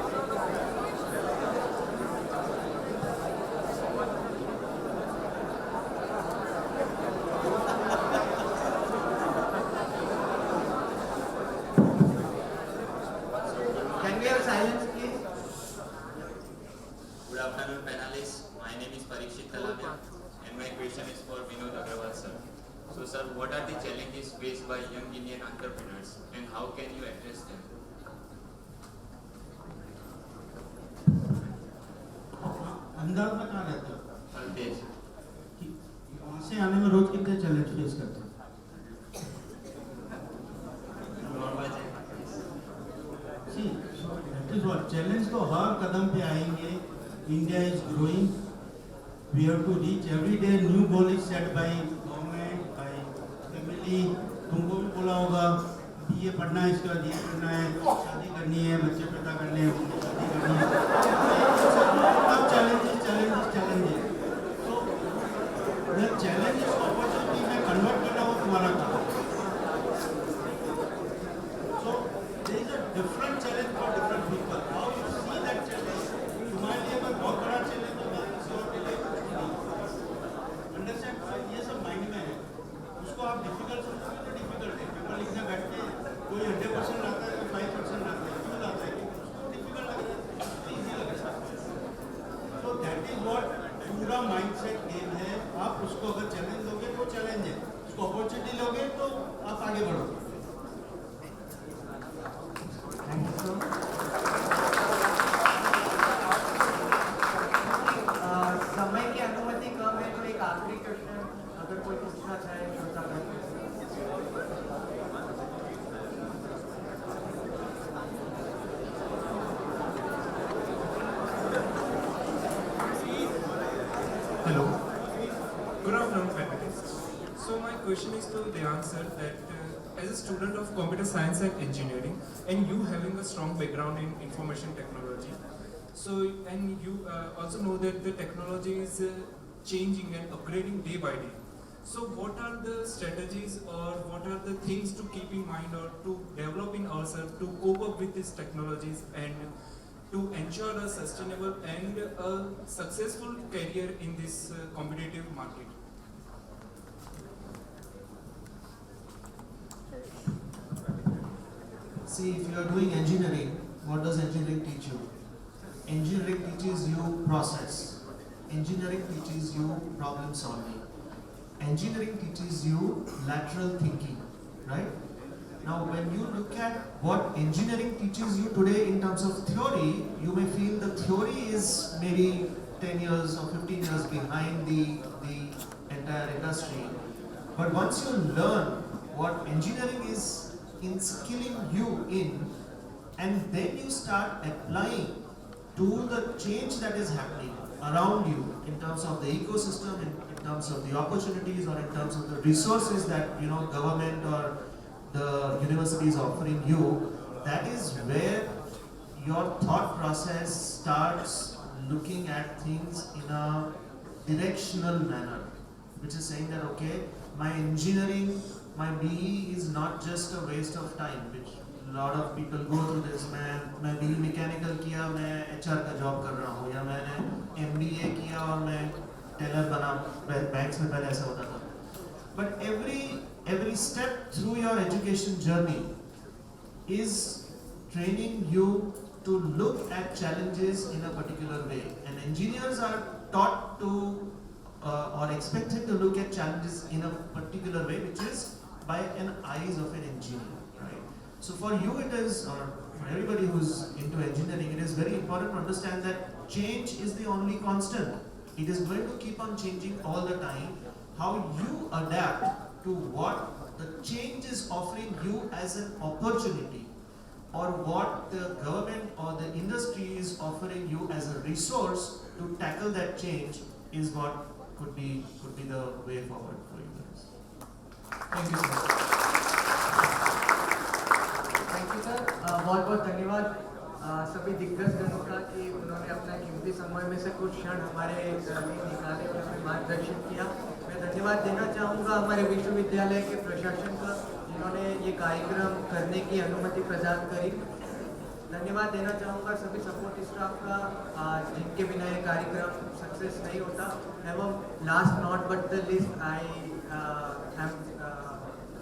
Can we have silence, please? Good afternoon, panelists. My name is Parikshit Talavia, and my question is for Vinod Agrawal, sir. So, sir, what are the challenges faced by young Indian entrepreneurs, and how can you address them? Ahmedabad में कहाँ रहते हो? Altesh. वहाँ से आने में रोज कितने challenge face करते हो? See, that is what challenge तो हर कदम पे आएंगे. India is growing. We have to reach every day. New goal is set by government, by family. तुमको भी बोला होगा ये पढ़ना है, इसके बाद ये करना है, शादी करनी है, बच्चे पैदा करने हैं, शादी करनी है. सब challenges. So the challenge is opportunity में convert करना वो तुम्हारा काम है. So there is a different challenge for different people. How you see that challenge? तुम्हारे लिए अगर बहुत बड़ा challenge होगा, किसी और के लिए नहीं. Understand? So ये सब mind में है. उसको आप difficult समझोगे तो difficult है. पेपर लिखने बैठते हैं, कोई 100% लाता है, कोई 5% लाता है, क्यों लाता है? उसको difficult लगेगा, उसको easy लगेगा. So that is what पूरा mindset game है. आप उसको अगर challenge लोगे तो challenge है. उसको opportunity लोगे तो आप आगे बढ़ोगे. Thank you, sir. समय की अनुमति कम है, तो एक आखिरी क्वेश्चन अगर कोई पूछना चाहे श्रोता भाई. Hello. Good afternoon, panelists. So my question is to the answer that as a student of computer science and engineering, and you having a strong background in information technology, so and you also know that the technology is changing and upgrading day by day. So what are the strategies or what are the things to keep in mind or to develop in ourselves to cope up with these technologies and to ensure a sustainable and a successful career in this competitive market? See, if you are doing engineering, what does engineering teach you? Engineering teaches you process. Engineering teaches you problem solving. Engineering teaches you lateral thinking, right? Now, when you look at what engineering teaches you today in terms of theory, you may feel the theory is maybe 10 years or 15 years behind the entire industry. But once you learn what engineering is inskilling you in, and then you start applying to the change that is happening around you in terms of the ecosystem, in terms of the opportunities, or in terms of the resources that government or the university is offering you, that is where your thought process starts looking at things in a directional manner, which is saying that okay, my engineering, my BE is not just a waste of time, which a lot of people go through this. मैं BE mechanical किया, मैं HR का job कर रहा हूँ, या मैंने MBA किया और मैं teller बना, banks में पहले ऐसा होता था. But every step through your education journey is training you to look at challenges in a particular way, and engineers are taught to or expected to look at challenges in a particular way, which is by an eyes of an engineer, right? So for you it is, or for everybody who's into engineering, it is very important to understand that change is the only constant. It is going to keep on changing all the time. How you adapt to what the change is offering you as an opportunity, or what the government or the industry is offering you as a resource to tackle that change is what could be the way forward for you guys. Thank you so much. Thank you sir, बहुत बहुत धन्यवाद सभी दिग्गज जनों का कि उन्होंने अपना कीमती समय में से कुछ क्षण हमारे लिए निकाले और हमें मार्गदर्शन किया। मैं धन्यवाद देना चाहूँगा हमारे विश्वविद्यालय के प्रशासन का, जिन्होंने ये कार्यक्रम करने की अनुमति प्रदान करी। धन्यवाद देना चाहूँगा सभी सपोर्ट स्टाफ का, जिनके बिना ये कार्यक्रम सक्सेस नहीं होता। एवं last not but the list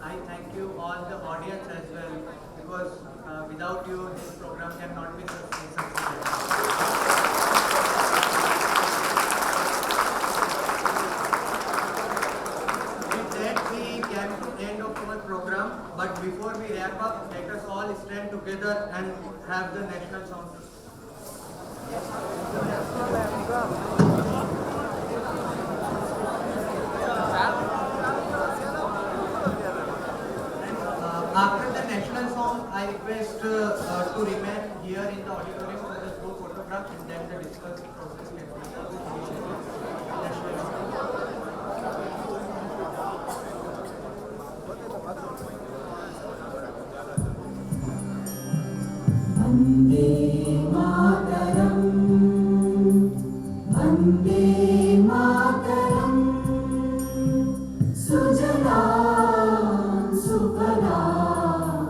I thank you all the audience as well, because without you this program cannot be successful. With that we came to the end of our program, but before we wrap up, let us all stand together and have the national song. After the national song, I request to remain here in the auditorium for the group photograph, and then the discussion process can be initiated. National song. Vande Mataram, Vande Mataram, Sujalam Sufalam,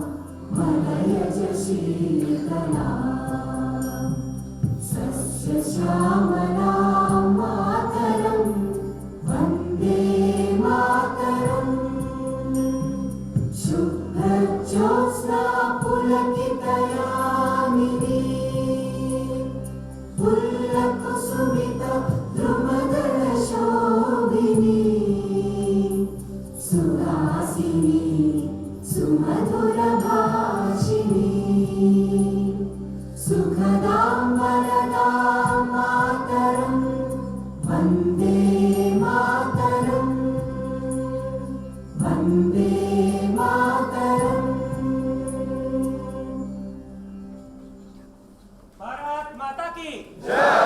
Malayaj Sheetalam, Sasya Shyamanam Mataram, Vande Mataram, Shubha Jyotsna Pulakitayamini, Pullakusumita Drumadala Shobhini, Suhasini Sumadhura Bhashini, Sukhadam Varadam Mataram, Vande Mataram, Vande Mataram. Bharat माता की जय।